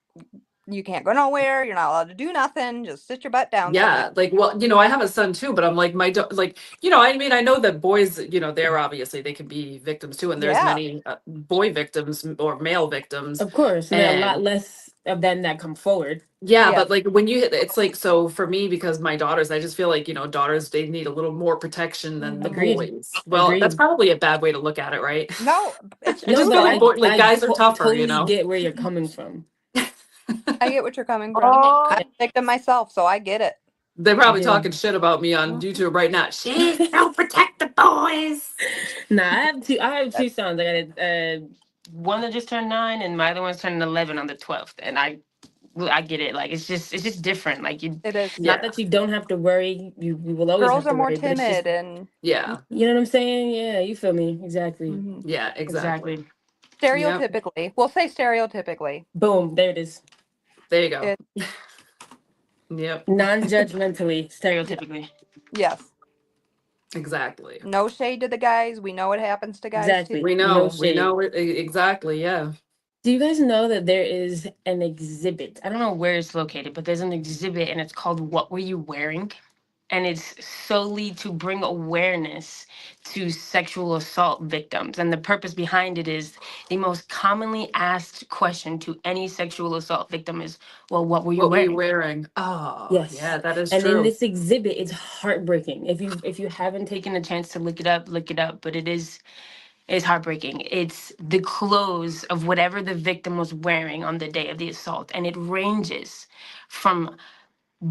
you can't go nowhere. You're not allowed to do nothing. Just sit your butt down somewhere. yeah. Like, well, I have a son too, but I'm like, like, I mean, I know that boys, they're obviously, they can be victims too. And there's Yeah. many boy victims or male victims. Of course. And there are a lot And less of them that come forward. yeah, Yeah. but like when you hit, it's like, so for me, because my daughters, I just feel like, daughters, they need a little more protection than the Agreed. boys. Well, that's Agreed. probably a bad way to look at it, right? No, it's I just No, feel but like true. like guys are tougher, totally get where you're coming from. I get what you're coming from. Oh, I'm a victim myself, so I get it. They're probably do. talking shit about me on Mhm. YouTube right now. She don't protect the boys. Nah, I have two sons. I got one that just turned 9 and my other one's turning 11 on the 12th. And I get it. Like it's just different. Like It is. Yeah. not that you don't have to worry. You will always Girls have are to more worry, but it's timid, just, and Yeah. you know what I'm saying? Yeah, you feel me. Exactly. mhm. Yeah, exactly. Stereotypically, we'll say stereotypically. Boom, there it is. There you go. It, Yep. Non-judgmentally, stereotypically. yes. Exactly. No shade to the guys. We know what happens to guys Exactly. too. We No know. We shade. know it exactly. Yeah. Do you guys know that there is an exhibit? I don't know where it's located, but there's an exhibit and it's called What Were You Wearing? And it's solely to bring awareness to sexual assault victims. And the purpose behind it is the most commonly asked question to any sexual assault victim is, well, what were you What were you wearing? wearing? Oh, Yes. yeah, that is And in true. this exhibit, it's heartbreaking. If you haven't taken a chance to look it up, look it up. But it's heartbreaking. It's the clothes of whatever the victim was wearing on the day of the assault. And it ranges from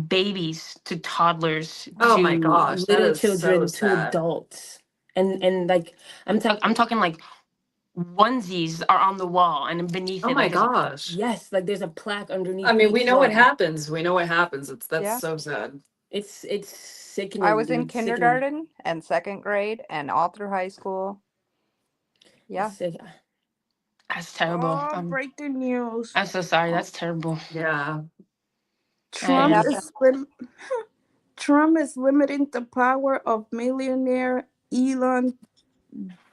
babies to toddlers Oh my to gosh, that little is so children to sad. adults. And like I'm talking like onesies are on the wall and beneath Oh it my like gosh. yes, like there's a plaque underneath I mean, we each know what one. happens. We know what happens. That's Yeah. so sad. It's sickening. I was in dude, sickening. kindergarten and second grade and all through high school. Yeah. It's sick. That's terrible. oh, breaking news. I'm so sorry. That's terrible. Yeah. Trump Yes. is Trump is limiting the power of millionaire Elon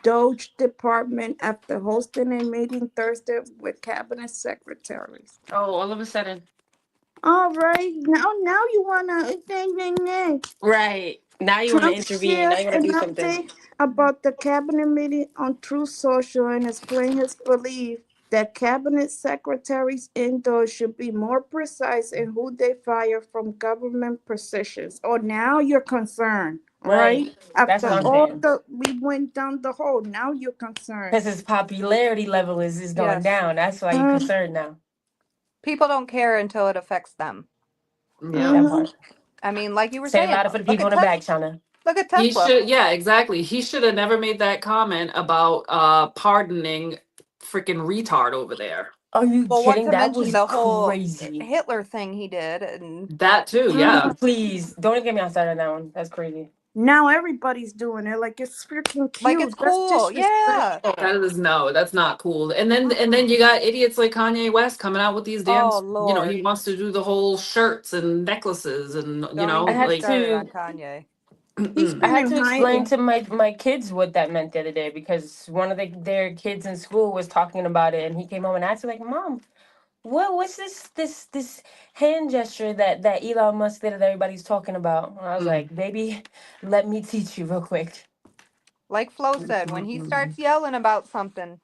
Doge department after hosting a meeting Thursday with cabinet secretaries. Oh, all of a sudden. All right, now you wanna Right. Now you want to Trump intervene. Now shared you want to an do something. update about the cabinet meeting on Truth Social and explained his belief that cabinet secretaries indoors should be more precise in who they fire from government positions. Oh, now you're concerned, Right. right? That's After what I'm all saying. we went down the hole, now you're concerned. Because his popularity level is going Yes. down. That's why you're Mm. concerned now. People don't care until it affects them. Yeah. That Mhm. part. I mean, like you were Say saying, it louder for the look people in at the back, Shauna. Look at He Tesla. should, yeah, exactly. He should have never made that comment about pardoning freaking retard over there. Are you Well, what kidding? to That mention was the whole crazy. Hitler thing he did, and That too, yeah. Please, don't even get me outside on that one. That's crazy. Now everybody's doing it. Like it's freaking cute. like it's That's cool. Yeah. disrespectful. That is no, that's not cool. And then you got idiots like Kanye West coming out with these damn, Oh Lord. he wants to do the whole shirts and necklaces and Don't I even had get like started on to Kanye. He's I been had in to explain hiding. to my kids what that meant the other day because one of their kids in school was talking about it and he came home and asked me like, Mom, what's this hand gesture that Elon Musk did that everybody's talking about? And I was like, baby, let me teach you real quick. Like Flo said, when he starts yelling about something,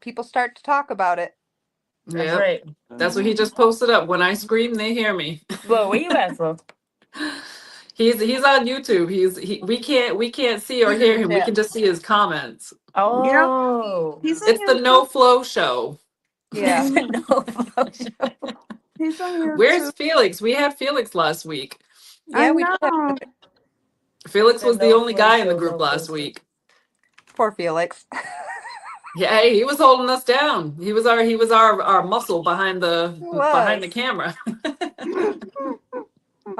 people start to talk about it. That's Yep. right. That's what he just posted up. When I scream, they hear me. Flo, where you at, Flo? He's on YouTube. We can't see or He's in hear the him. We chat. can just see his comments. Yep. Oh. He's on It's the YouTube. No Flow Show. Yeah. No, Flo show. He's on YouTube. Where's Felix? We had Felix last week. Yeah, I we did have know. Felix The was the No only Flow guy in the Show, group No Flow last Show. week. poor Felix. Yeah, hey, he was holding us down. He was our muscle behind the He was. camera.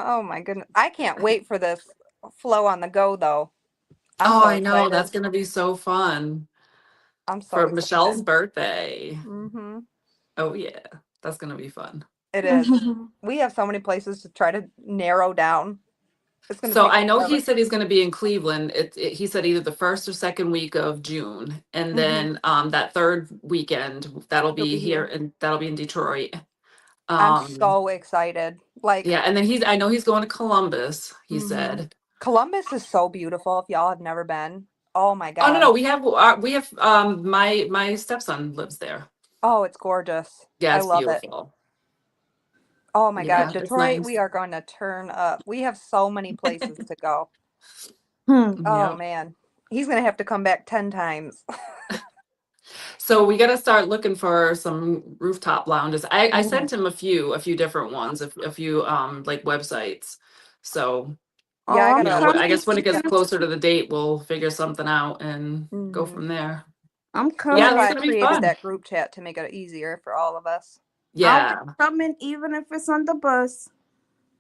Oh my goodness. I can't wait for this flow on the go though. I'm Oh, so I know. That's excited. going to be so fun I'm so for Michelle's excited. birthday. Mm-hmm. Oh, yeah. That's going to be fun. It is. We have so many places to try to narrow down. It's going to So take I know forever. he said he's going to be in Cleveland. He said either the first or second week of June, and then that third weekend that'll He'll be be here here. and that'll be in Detroit. I'm Um, so excited. Like, yeah, and then I know he's going to Columbus. He mhm. said. Columbus is so beautiful. If y'all have never been, oh my Oh no, God. no, we have my stepson lives there. Oh, it's gorgeous. Yeah, I it's love it. beautiful. Oh my God. Yeah, it's Detroit, we nice. are going to turn up. We have so many places to go. Hmm. Oh Yeah. man. He's going to have to come back 10 times. So we got to start looking for some rooftop lounges. I Mhm. sent him a few different ones, a few like websites. So, Yeah, I Oh, I'm you know, gotta. I coming guess when it gets even. closer to the date, we'll figure something out and go Mhm. from there. I'm That's Yeah, coming it's why I even. gonna be created fun. that group chat to make it easier for all of us. I'll be Yeah. coming even if it's on the bus.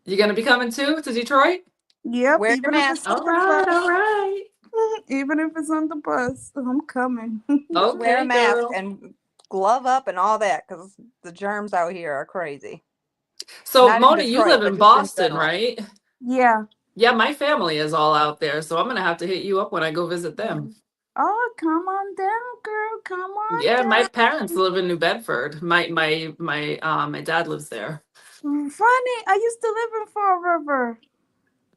You gonna be coming too to Detroit? Yep, Wear your even if it's mask. on All the right, bus. all right. Even if it's on the bus, I'm coming. Just wear a Okay, mask girl. and glove up and all that because the germs out here are crazy. So Not in Moni, you Detroit, live but in just in Boston, general. right? Yeah. Yeah, my family is all out there, so I'm gonna have to hit you up when I go visit them. Oh, come on down, girl. Come on Yeah, my down. parents live in New Bedford. My dad lives there. Funny, I used to live in Fall River.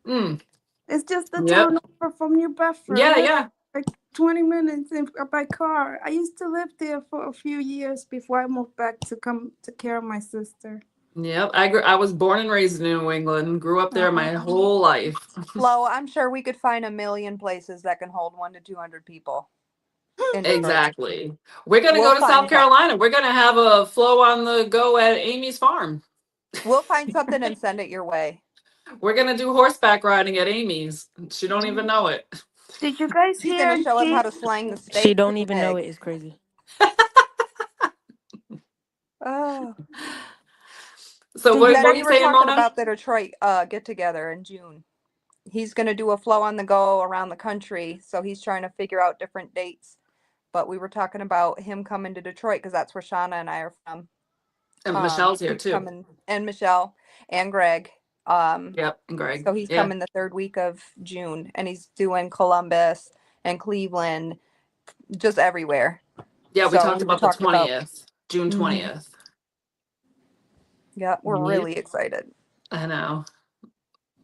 Mm, It's just the yep. town over from New Bedford. Yeah, yeah. Like 20 minutes by car. I used to live there for a few years before I moved back to come take care of my sister. Yep. I was born and raised in New England, grew up there my whole life. Flo, I'm sure we could find a million places that can hold 1 to 200 people in Detroit. Exactly. We're gonna We'll go to find South something. Carolina. We're gonna have a flow on the go at Amy's farm. We'll find something and send it your way. We're gonna do horseback riding at Amy's. She don't even know it. Did you guys She's gonna hear show us Jean? how to slang the She steak don't for even know it. eggs. It's crazy. Oh. So what Yeah, were we you were saying, talking Mona? about the Detroit get together in June. He's gonna do a flow on the go around the country, so he's trying to figure out different dates. But we were talking about him coming to Detroit because that's where Shauna and I are from. And Michelle's here He's too. coming, and Michelle and Greg. Yep, and Greg. So he's Yeah. coming the third week of June, and he's doing Columbus and Cleveland, just everywhere. Yeah, we So talked we were about the talking about. 20th, June Mhm. 20th. Yeah, we're Yep. really excited. I know.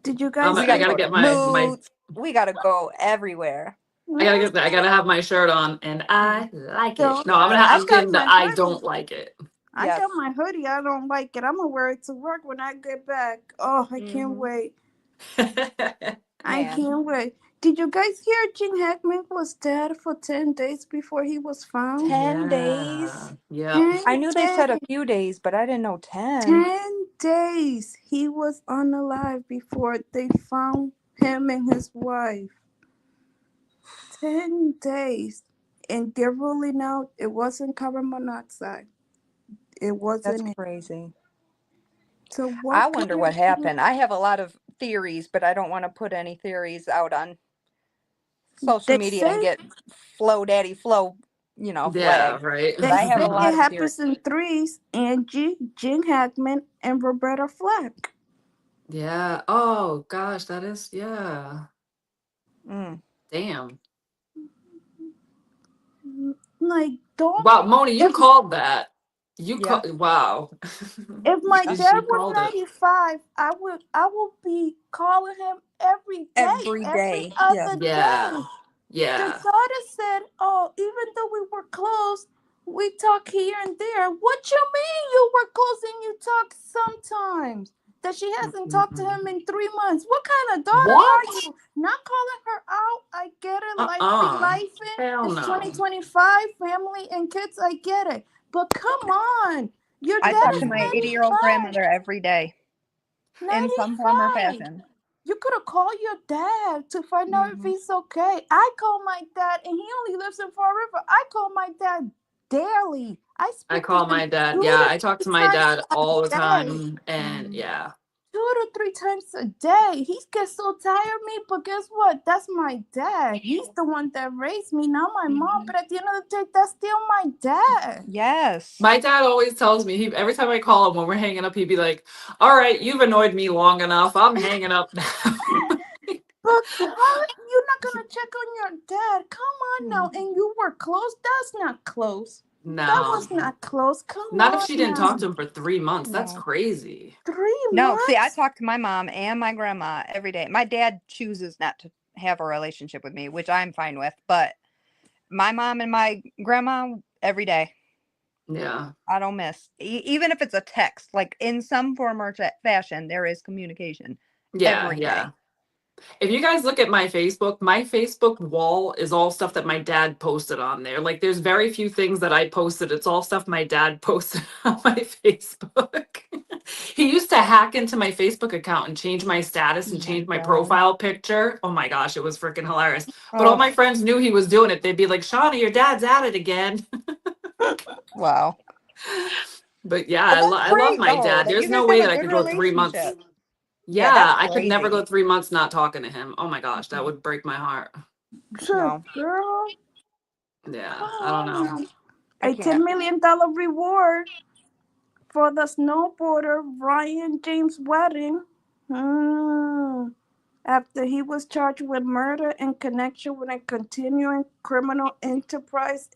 Did you guys We I gotta gotta go hear? to get my Moods. We gotta go everywhere. I gotta have my shirt on and I like it. Don't No, lie. I I'm got kidding that my I hoodie. don't like it. I Yes. got my hoodie. I don't like it. I'm gonna wear it to work when I get back. Oh, I can't Mhm. wait. I Man, can't wait. Did you guys hear Gene Hackman was dead for 10 days before he was found? 10 days. Yeah. 10 I knew they said a days. few days, but I didn't know 10. 10 days. He was unalive before they found him and his wife. 10 days. And they're ruling out it wasn't carbon monoxide. It That's wasn't it. crazy. So I what wonder kind what of happened. I have a lot of theories, but I don't want to put any theories out on social they media and say get Flo Daddy Flo, Yeah, flagged. right. But they I have say a lot it of theories. happens in threes. Angie, Gene Hackman, and Roberta Flack. Yeah. Oh gosh, that is yeah. Mm. Damn. Like, don't. Wow, Moni, you If called that. You Yeah. call wow. if my Yeah. dad She was called it. 95, I would be calling him every day, Every every day. Yes. other Yeah. day. The Yeah. daughter said, "Oh, even though we were close, we talk here and there." What you mean you were close and you talk sometimes? That she hasn't talked to him in 3 months. What kind of daughter are What? you? Not calling her out. I get it. Life be Uh-uh. life. Hell It's no. 2025, family and kids. I get it. But come on, your I dad talk to is my Mm. 80-year-old 95. grandmother every day in some form or 95. fashion. You could have called your dad to find out if Mhm. he's okay. I call my dad, and he only lives in Fall River. I call my dad daily. I I speak to call him my dad. 2 Yeah, to I talk to 3 my times dad a all the day. time and yeah. 2 to 3 times a day. He gets so tired of me, but guess what? That's my dad. He's the one that raised me, not my mom. But at the end of the day, that's still my dad. Yes. My dad always tells me, every time I call him when we're hanging up, he'd be like, all right, you've annoyed me long enough. I'm hanging up now. But how you're not gonna check on your dad? Come on now, and you were close. That's not close. That No. was not close. Come Not on if she didn't now. talk to him for 3 months. That's No. crazy. 3 No, months. see, I talk to my mom and my grandma every day. My dad chooses not to have a relationship with me, which I'm fine with. But my mom and my grandma every day. Yeah. I don't miss. Even if it's a text, like in some form or fashion, there is communication Yeah. every Yeah. day. If you guys look at my Facebook wall is all stuff that my dad posted on there. Like there's very few things that I posted. It's all stuff my dad posted on my Facebook. He used to hack into my Facebook account and change my status and Oh my change my God. profile picture. Oh my gosh, it was freaking hilarious. But all Oh, my friends knew he was doing it. They'd be like, Shauna, your dad's at it again. wow. But yeah, But that's I love great, my though, dad. that There's you guys no have way a that I good could go 3 months. relationship. Yeah, that's I could never go crazy. 3 months not talking to him. Oh my gosh, that would break my heart. No, Girl, Yeah, come I don't on know. now. I A $10 can't. million reward for the snowboarder Ryan James' wedding. After he was charged with murder in connection with a continuing criminal enterprise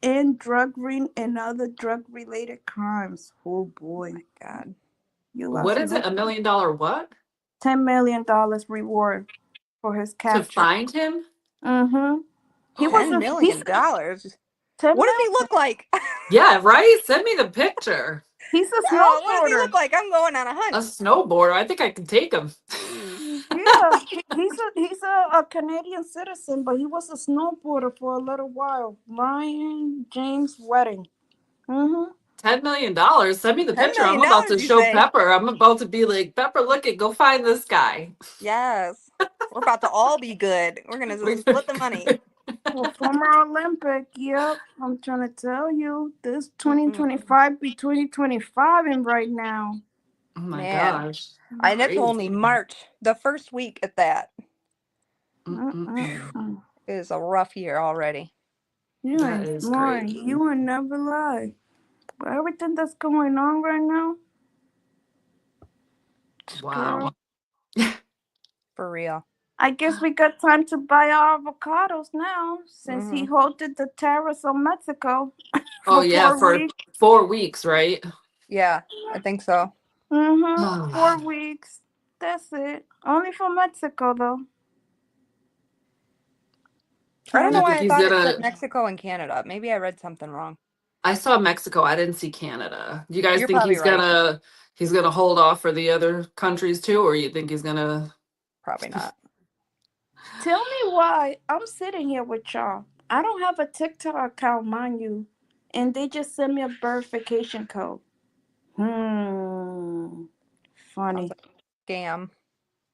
and drug ring and other drug-related crimes. Oh boy. Oh my God. You What lost is it? $1 million what? $10 million reward for his To capture. find him? Mm-hmm. He was $10 million. he's 10 What does he million. look like? Yeah, right? Send me the picture. He's a Oh, what does he snowboarder. look like? I'm going on a A hunt. snowboarder. I think I can take him. Yeah, he's a Canadian citizen, but he was a snowboarder for a little while. Ryan James' wedding. Mm-hmm. $10 million. Send me the $10 picture. I'm million, about to you show say? Pepper. I'm about to be like, Pepper, look it, go find this guy. Yes. We're about to all be good. We're going to We're split the money. Well, former Olympic, yep. I'm trying to tell you, this Mm-mm. 2025 be 2025 and right now. Oh my Man. gosh. And it's only Crazy. March. The first week at that Mm-mm-mm. is a rough year already. You That ain't is lying. crazy. You will never lie. But everything that's going on right now, Wow. girl, For real. I guess we got time to buy our avocados now since he Mm-hmm. halted the tariffs on Mexico Oh for yeah, 4 for weeks. 4 weeks, right? Yeah, I think so. Mm-hmm. 4 weeks. That's it. Only for Mexico, though. I don't Do know you why think I he's thought it said gonna? Mexico and Canada. Maybe I read something wrong. I saw Mexico. I didn't see Canada. Do you guys You're think probably right. he's gonna hold off for the other countries too, or you think he's gonna? Probably not. Tell me why I'm sitting here with y'all. I don't have a TikTok account, mind you, and they just send me a verification code. Sounds Funny. like a scam.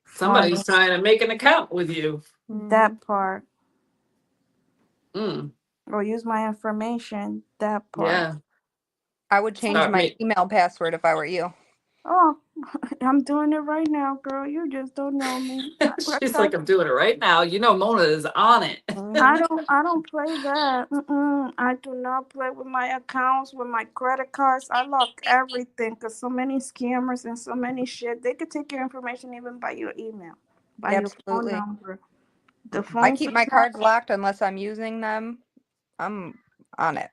Somebody's Funny. trying to make an account with you. That part. Mm, Or use my information. That part. yeah. I would change Start my make. email password if I were you. Oh, I'm doing it right now, girl. You just don't know me. She's like, I'm doing it right now. You know, Mona is on it. I don't play that. I do not play with my accounts, with my credit cards. I lock everything because so many scammers and so many shit. They could take your information even by your email, by your phone Absolutely. number. The I phone's keep my a cards locked unless I'm using them. I'm on it.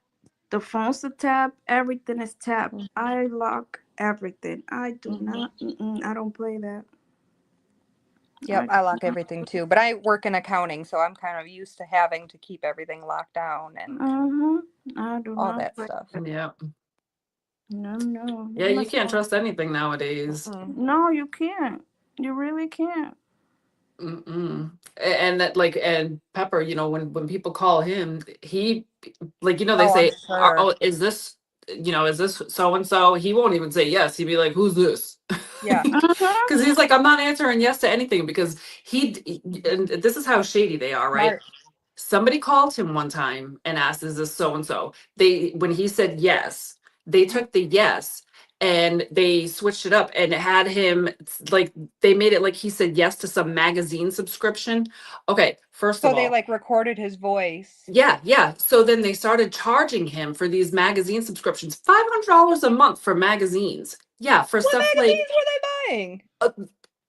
the phone's a tab. Everything is tapped. I lock everything. I do not. I don't play that. Yep, I lock everything too. But I work in accounting, so I'm kind of used to having to keep everything locked down and I do all not that play stuff. that. Yeah. No. Yeah, you can't trust anything nowadays. No, you can't. You really can't. Mm-mm. And that and Pepper, you know, when people call him, he like, you know, they Oh, I'm say, sure. oh, is this, is this so and so? He won't even say yes. He'd be like, who's this? Yeah. Because he's like, I'm not answering yes to anything because and this is how shady they are, right? Smart. Somebody called him one time and asked, is this so and so? When he said yes, they took the yes and they switched it up and it had him like they made it like he said yes to some magazine subscription. Okay, first So of they all, like recorded his voice. yeah. So then they started charging him for these magazine subscriptions, $500 a month for magazines. Yeah, for What stuff like magazines were they buying?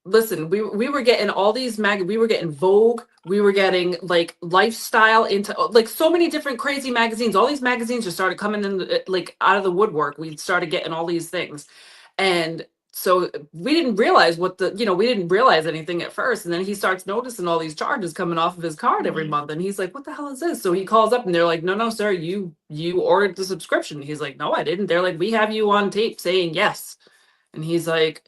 listen, we were getting all these we were getting Vogue, we were getting like lifestyle into like so many different crazy magazines. All these magazines just started coming in like out of the woodwork. We started getting all these things. And so we didn't realize we didn't realize anything at first. And then he starts noticing all these charges coming off of his card every month. And he's like, what the hell is this? So he calls up and they're like, no, sir, you ordered the subscription. He's like, no, I didn't. They're like, we have you on tape saying yes. And he's like,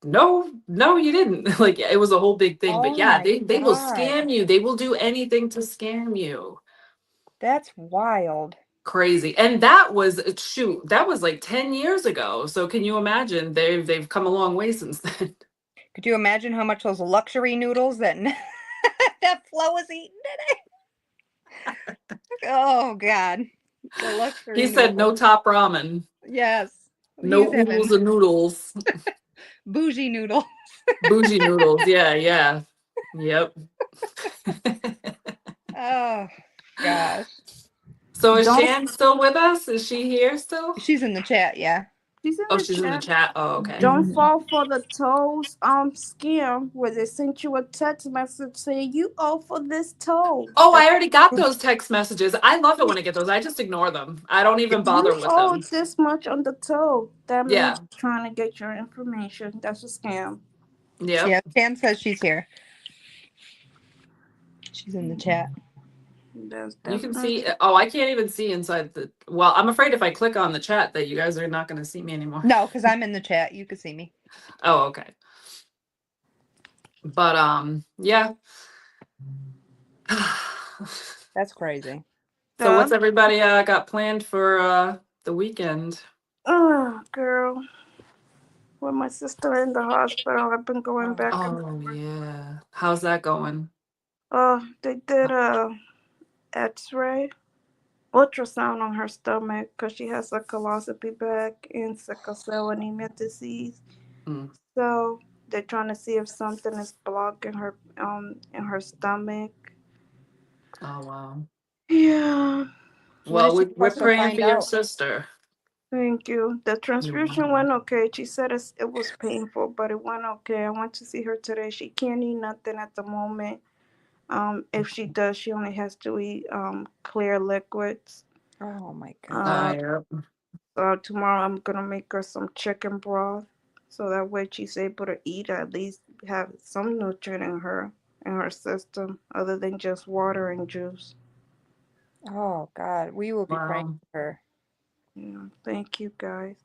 no, you didn't. Like it was a whole big thing. Oh But yeah, my they will God. scam you. They will do anything to scam you. That's wild. Crazy. And that was that was like 10 years ago. So can you imagine they've come a long way since then. Could you imagine how much those luxury noodles that that Flo was eating today? Oh God. The luxury He said no noodles. top ramen, Yes. no He's having oodles of noodles, bougie noodle. bougie noodles. Yeah. Yep. Oh gosh. So is Don't Shan still with us? Is she here still? She's in the chat, yeah. she's in Oh, the she's in the chat. chat. Oh, okay. Don't fall for the toes scam where they sent you a text message saying you owe for this toe. Oh, I already got those text messages. I love it when I get those. I just ignore them. I don't even bother You with owe them. this much on the toe. That Yeah. means trying to get your information. That's a scam. Yep. Yeah, Pam says she's here. She's in the chat. That's You can definitely. see. Oh, I can't even see inside the. Well, I'm afraid if I click on the chat that you guys are not going to see me anymore. No, because I'm in the chat. You can see me. Oh, okay. But yeah. That's crazy. So what's everybody got planned for the weekend? Oh, girl. With my sister in the hospital, I've been going back and Oh yeah. How's that going? they did a X-ray, ultrasound on her stomach because she has a colostomy bag and sickle cell anemia disease. Mm. So they're trying to see if something is blocked in her stomach. Oh wow. Yeah. Well, we're supposed to praying find for your out? sister. Thank you. The transfusion welcome. went okay. She said it was painful, but it went okay. I went to see her today. She can't eat nothing at the moment. If she does, she only has to eat clear liquids. Oh my God. Yeah. Tomorrow I'm gonna make her some chicken broth, so that way she's able to eat, at least have some nutrient in her system, other than just water and juice. Oh God. We will be praying Wow. for her. Yeah, thank you guys.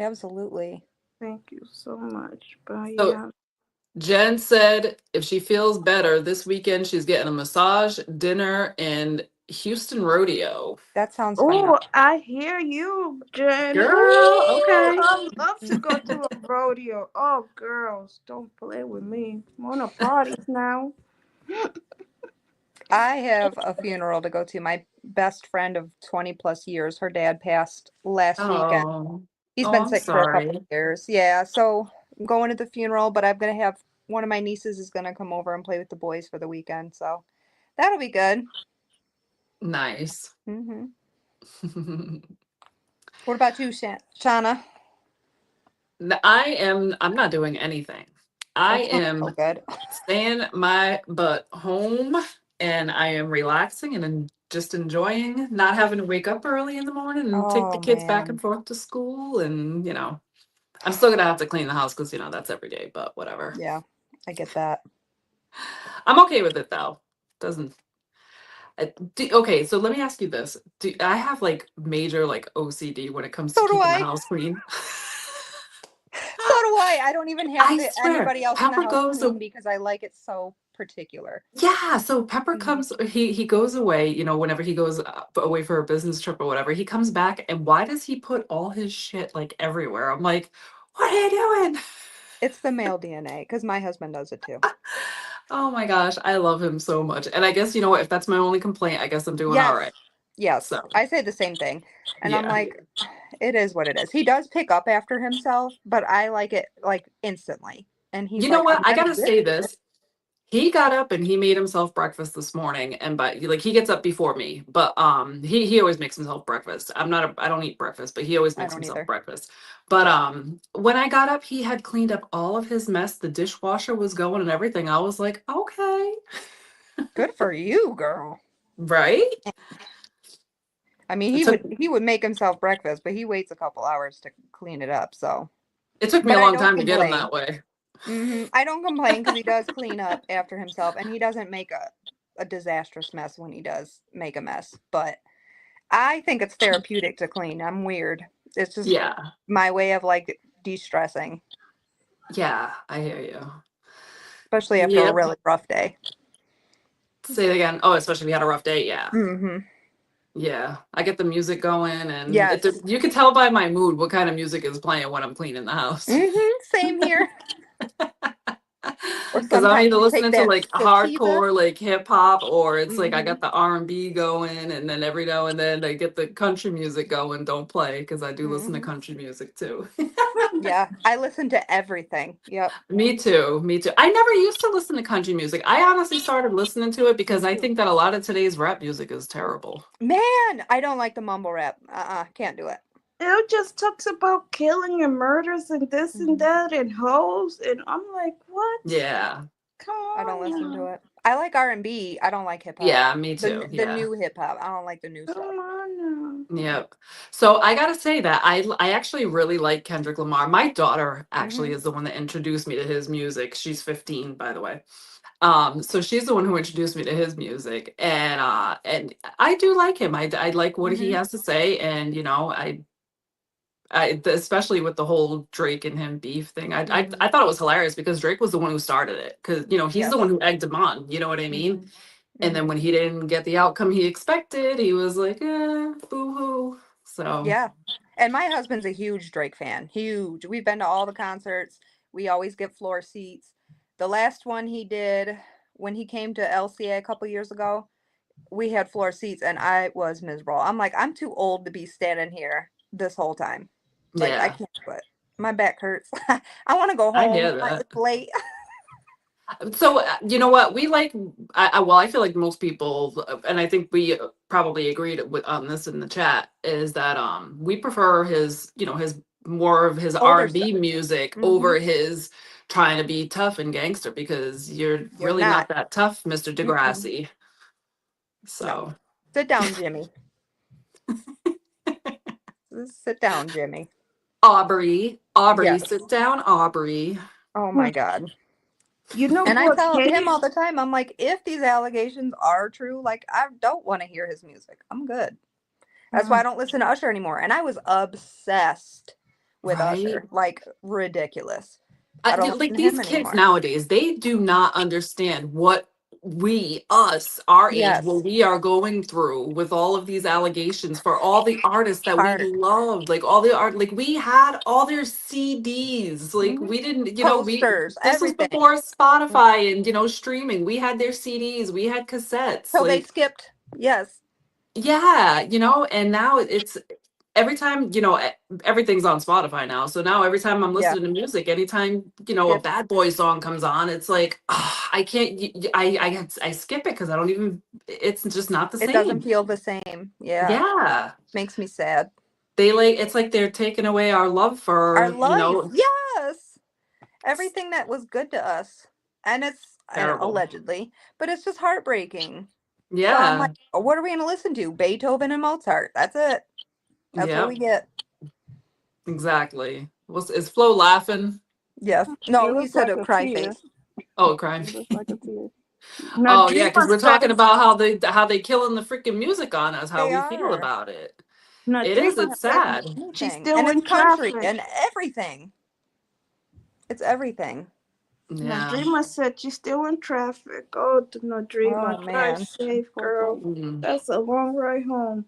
Absolutely. Thank you so much. But So yeah, Jen said if she feels better this weekend, she's getting a massage, dinner, and Houston rodeo. That sounds fun. oh, I hear you, Jen. Girl, Ooh, okay. I love to go to a rodeo. Oh, girls, don't play with me. I'm on a parties now. I have a funeral to go to. My best friend of 20 plus years, her dad passed last weekend. Oh, He's oh, been I'm sick for a couple sorry. of years. Yeah, so I'm going to the funeral, but I'm going to have one of my nieces is going to come over and play with the boys for the weekend. So that'll be good. Nice. Hmm. What about you, Shauna? I'm not doing anything. I That sounds am so good. staying my butt home and I am relaxing and just enjoying not having to wake up early in the morning and take the Oh kids back and man. forth to school. And, I'm still going to have to clean the house because, that's every day, but whatever. Yeah, I get that. I'm okay with it though. Doesn't. Okay, so let me ask you this. Do I have like major like OCD when it comes to So do keeping the I. house clean? So do I. I don't even have I swear, anybody else in the Pepper house goes clean because I like it so particular. Yeah, so Pepper Mhm. comes, he goes away, whenever he goes away for a business trip or whatever, he comes back and why does he put all his shit like everywhere? I'm like, what are you doing? It's the male DNA because my husband does it too. Oh my gosh, I love him so much. And I guess, you know what, if that's my only complaint, I guess I'm doing all Yes. right. Yes, So I say the same thing. And I'm yeah. like, it is what it is. He does pick up after himself, but I like it like instantly. And he's You know like, what? I'm I gonna gotta get say to it. this. He got up and he made himself breakfast this morning, and but like he gets up before me, but he always makes himself breakfast. I don't eat breakfast, but he always I makes don't himself either. breakfast. But when I got up, he had cleaned up all of his mess. The dishwasher was going and everything. I was like, okay, Good for you, girl. right? I mean, It took he would make himself breakfast, but he waits a couple hours to clean it up. So, it took me but a I long don't time to get him complain. that way. I don't complain because he does clean up after himself, and he doesn't make a disastrous mess when he does make a mess. But I think it's therapeutic to clean. I'm weird. It's just Yeah, my way of like de-stressing, yeah, I hear you. especially after a Yep. really rough day. Say it again. Oh, especially if we had a rough day. Yeah. Mm-hmm. Yeah, I get the music going, and Yes. you can tell by my mood what kind of music is playing when I'm cleaning the house. Same here. Or Because I'm sometimes either you take listening to that like sativa. hardcore, like hip hop, or it's like I hmm got the R&B going, and then every now and then I get the country music going. Don't play because I do listen to hmm country music too. Yeah, I listen to everything. Yep. Me too. Me too. I never used to listen to country music. I honestly started listening to it because Me I too. think that a lot of today's rap music is terrible. Man, I don't like the mumble rap. Can't do it. It just talks about killing and murders and this and Mhm. that and hoes, and I'm like, what? Yeah. Come I don't on listen to now. it. I like R&B. I don't like hip hop. Yeah, me too. The Yeah. new hip hop. I don't like the new Come stuff. on now. Yep. So I gotta say that I actually really like Kendrick Lamar. My daughter actually hmm is the one that introduced me to his music. She's 15, by the way. So she's the one who introduced me to his music, and I do like him. I like what he hmm has to say, and you know, especially with the whole Drake and him beef thing. hmm I thought it was hilarious because Drake was the one who started it, because you know he's the one Yes. who egged him on. You know what I mean? hmm And then hmm when he didn't get the outcome he expected, he was like, boo hoo. So Yeah. And my husband's a huge Drake fan. Huge. We've been to all the concerts. We always get floor seats. The last one he did when he came to LCA a couple years ago, we had floor seats and I was miserable. I'm like, I'm too old to be standing here this whole time. Like, I yeah, can't do it. My back hurts. I want to go I home. hear that. It's late. So you know what we like? Well, I feel like most people, and I think we probably agreed with on this in the chat, is that we prefer his, you know, his more of his Older stuff. R&B music hmm over his trying to be tough and gangster, because you're You're really not. not that tough, Mr. Mm-mm. Degrassi. No. So Sit down, Jimmy. Sit down, Jimmy. Aubrey, Yes. sit down, Aubrey. Oh my God. You know And I what tell him all case? the time, I'm like, if these allegations are true, like, I don't want to hear his music. I'm good. That's why I don't listen to Usher anymore. And I was obsessed with Right? Usher, like, ridiculous. I don't Like listen to him these kids anymore. nowadays, they do not understand what our age, what Yes. we are going through with all of these allegations for all the artists that we Hard. loved, like all the art, like we had all their CDs, like hmm we didn't, you know, Posters, this was everything. before Spotify and, you know, streaming. We had their CDs, we had cassettes, So they like, skipped. Yes. yeah, you know, and now it's every time, you know, everything's on Spotify now. So now every time I'm Yeah. listening to music, anytime, you know, a Skip. bad boy song comes on, it's like, I can't, I skip it because I don't even, it's just not the It doesn't same. feel the same. Yeah. Yeah. Makes me sad. They like, it's like they're taking away our love Our for, you life. know, Yes. it's Everything that was good to us. And it's and terrible. allegedly, but it's just heartbreaking. So I'm like, Yeah. oh, what are we going to listen to? Beethoven and Mozart. That's it. That's what Yep. we get. Exactly. Is Flo laughing? Yes. It No, he looks said like a a cry tear. face. Oh, crime. It looks like a tear. Now, Oh yeah, because Dreamer we're talking says, about how they killing the freaking music on us, how They we feel are. about it. now It is, Dreamer it's Can't listen said to sad. she's anything. still And it's in country traffic. and everything. It's everything. Now Yeah. Dreamer said she's still in traffic. Oh, no, Dreamer, Oh, drive man. safe, girl. Mm. That's a long ride home.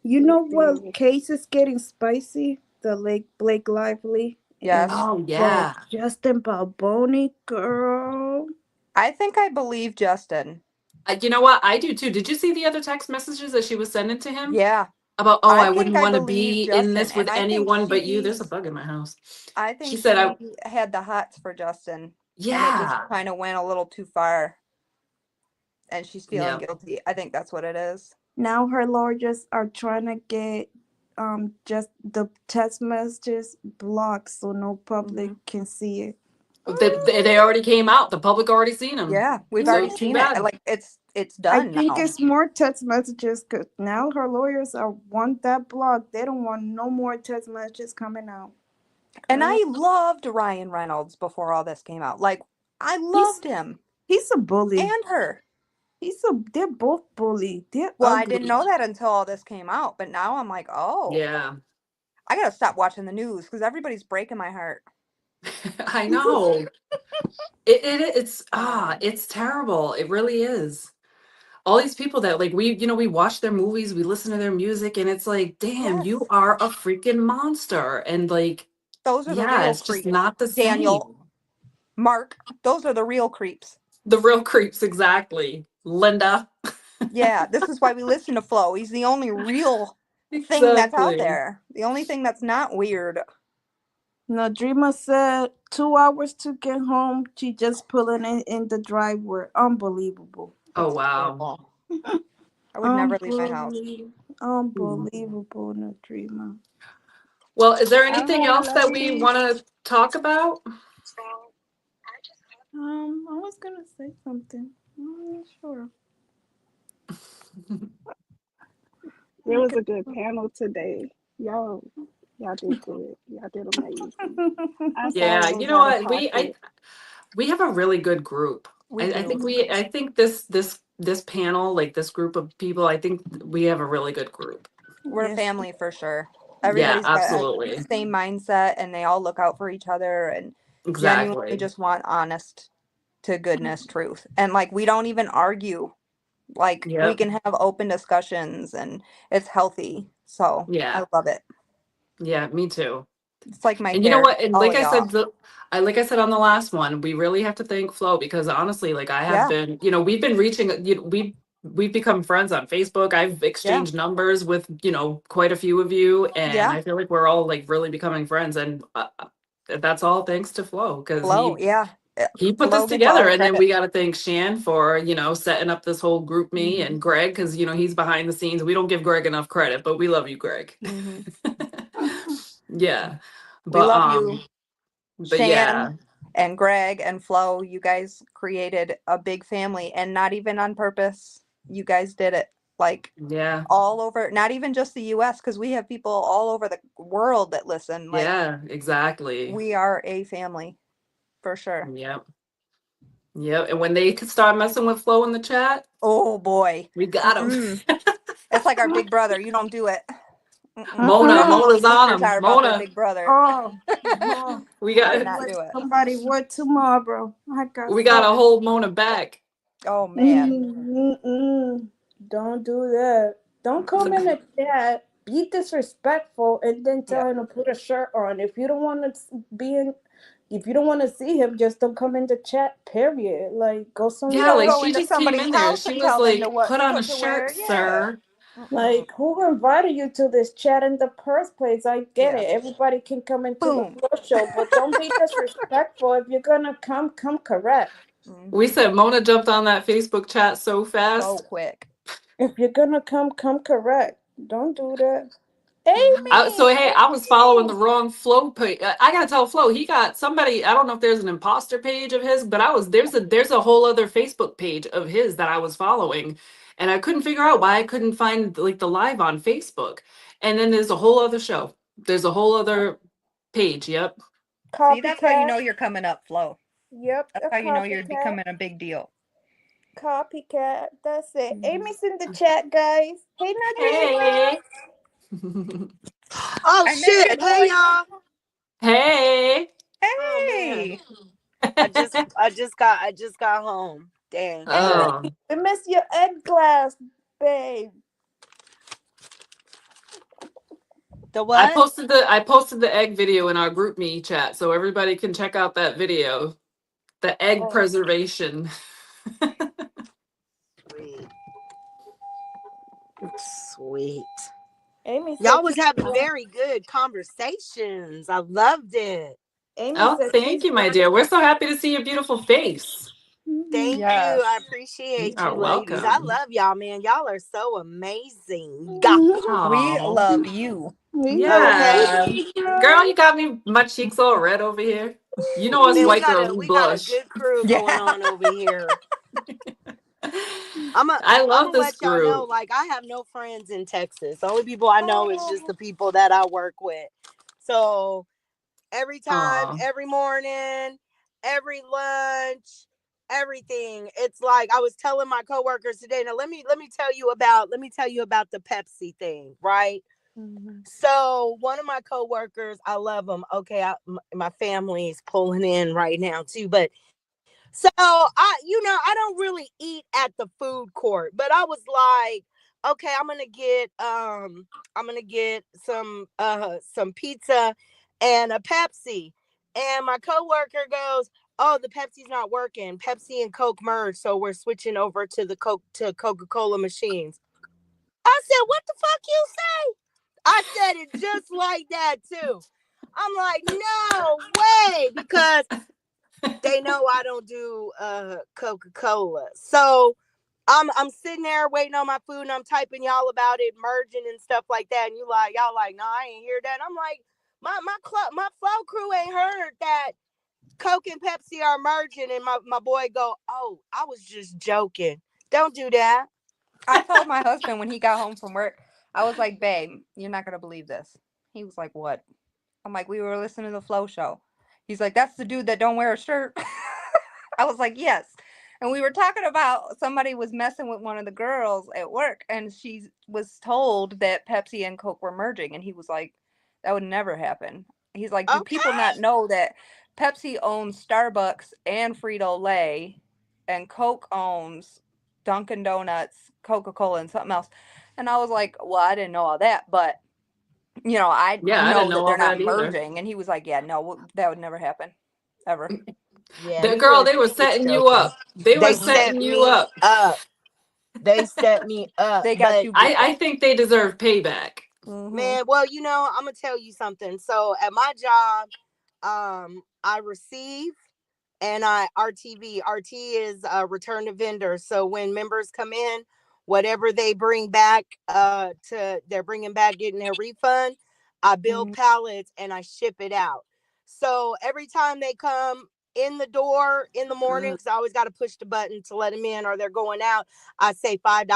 You Let's know what see. case is getting spicy? The Lake Blake Lively and Yes. Oh the yeah. Justin Balboni girl. I think I believe Justin. You know what? I do too. Did you see the other text messages that she was sending to him? Yeah. About, I I think wouldn't I want to believe be in Justin, this with and anyone but you. There's a bug in my house. I She think said, she had the hots for Justin, and it just yeah. kind of went a little too far, and she's feeling Yeah. guilty. I think that's what it is. Now her lawyers are trying to get just the text messages blocked so no public can see it. They already came out. The public already seen them. Yeah, we've So already too seen bad. it. Like it's I done think now. it's more text messages because now her lawyers want that blocked. They don't want no more text messages coming out. And I loved Ryan Reynolds before all this came out. Like I loved him He's a bully. and her. They're both bully. They're Well, ugly. I didn't know that until all this came out, but now I'm like, oh, Yeah. I gotta stop watching the news because everybody's breaking my heart. I know. It's terrible. It really is. All these people that like we watch their movies, we listen to their music, and it's like, damn, Yes. you are a freaking monster. And like, Those are the yeah, real it's just creeps. not the Daniel, same. Mark, those are the real creeps. The real creeps, exactly. Linda. Yeah, this is why we listen to Flo. He's the only real thing that's out Exactly. there. The only thing that's not weird. No, Dreamer said 2 hours to get home. She just pulling it in the driveway. Unbelievable. Oh wow. Terrible. I would never leave my house. Unbelievable, no Dreamer. Well, is there anything else that we want to talk about? I was gonna say something. I'm not sure. There was a good panel today. Y'all did good. Y'all did amazing. Yeah, you know what? We have a really good group. I think this panel, like this group of people, I think we have a really good group. We're a family for sure. Yeah, Everybody's got absolutely. the same mindset, and they all look out for each other and Exactly. genuinely just want honest to goodness truth. And like we don't even argue. Like we Yep. can have open discussions, and it's healthy. So Yeah. I love it. Yeah, me too. It's like my And you know what? And all like of I y'all. said, like I said on the last one, we really have to thank Flo because honestly, like I have Yeah. been, we've been reaching, we've become friends on Facebook. I've exchanged numbers with, quite a few of you, and Yeah. I feel like we're all like really becoming friends, and that's all thanks to Flo because Flo, he put Flo this gets all together, the and then credit. we got to thank Shan for setting up this whole group me and Greg because he's behind the scenes. We don't give Greg enough credit, but we love you, Greg. Yeah, We but love you, but Shan yeah, and Greg and Flo. You guys created a big family, and not even on purpose. You guys did it like yeah, all over, not even just the US, because we have people all over the world that listen. Like, yeah, exactly. we are a family for sure. Yep. And when they could start messing with Flo in the chat, oh boy, we got them. It's like our big brother. You don't do it. Mona's on him. Are about their big brother. We got not do it. Somebody work tomorrow. We got to hold Mona back. Oh man. Don't do that. Don't come in the chat, be disrespectful, and then tell him to put a shirt on. If you don't want to see him, just don't come in the chat. Period. Like go somewhere. Yeah, like go she into just came somebody's in there. house She and was tell them like, what "Put on a to shirt, wear." sir." Like, who invited you to this chat in the first place? I get it. Everybody can come into the Flo show, but don't be disrespectful. If you're gonna come correct. We said Mona jumped on that Facebook chat so fast. So quick. If you're gonna come correct. Don't do that. Amy! So hey, I was following the wrong Flo page. I gotta tell Flo, he got somebody. I don't know if there's an imposter page of his, but there's a whole other Facebook page of his that I was following, and I couldn't figure out why I couldn't find like the live on Facebook. And then there's a whole other show. There's a whole other page. Yep. See, that's how you know you're coming up, Flo. Yep. That's how you know you're becoming a big deal. Copycat. That's it. Amy's in the chat, guys. Hey, Hey. Oh shit! Hey y'all. Hey. Hey. I just got home. Damn. Oh. I missed your egg glass, babe. The what? I posted the egg video in our group me chat, so everybody can check out that video. The egg preservation. Sweet. Amy said Y'all was keep having going. very good conversations. I loved it. Amy Oh, said thank she's you, my going. dear. We're so happy to see your beautiful face. Thank you. Yes. I You appreciate are you, ladies. I welcome. love y'all, man. Y'all are so amazing. We Oh, love you. We love Okay. yeah. you, Girl, girl. you got me, my cheeks all red over here. You know us Man, we white got girls, a we we got a blush. good crew going Yeah. on over here. I'm a I I'm love gonna this let y'all know, group. like, I have no friends in Texas. The only people I know is just the people that I work with. So every time, Oh, every morning, every lunch, everything. It's like I was telling my coworkers today. Now let me tell you about the Pepsi thing, right? So one of my coworkers, I love them. Okay, my family is pulling in right now too, but so I don't really eat at the food court, but I was like, okay, I'm gonna get some pizza and a Pepsi. And my coworker goes, "Oh, the Pepsi's not working. Pepsi and Coke merged, so we're switching over to the Coca-Cola machines." I said, "What the fuck you say?" I said it just like that too. I'm like, "No way," because they know I don't do Coca-Cola. So I'm sitting there waiting on my food and I'm typing y'all about it merging and stuff like that. And y'all like, no, I ain't hear that. I'm like, my flow crew ain't heard that Coke and Pepsi are merging. And my boy go, "Oh, I was just joking. Don't do that." I told my husband when he got home from work, I was like, babe, you're not going to believe this. He was like, what? I'm like, we were listening to the Flow Show. He's like, that's the dude that don't wear a shirt. I was like, yes. And we were talking about somebody was messing with one of the girls at work, and she was told that Pepsi and Coke were merging. And he was like, that would never happen. He's like, do people Okay. not know that Pepsi owns Starbucks and Frito-Lay, and Coke owns Dunkin' Donuts, Coca-Cola, and something else? And I was like, well, I didn't know all that, but I yeah, I didn't know know that all they're not that either. merging. And he was like, yeah, no, that would never happen. Ever. Yeah, The girl, they were he was setting you joking. up. They were They Hmm. set setting you me up. up. They set me up. They got But you good. I think they deserve payback. Hmm. man, well, I'm gonna tell you something. So at my job, I receive and I RTV. RT is return to vendor. So when members come in, whatever they bring back, they're bringing back, getting their refund. I build pallets and I ship it out. So every time they come in the door in the morning, because I always got to push the button to let them in, or they're going out, I say $5.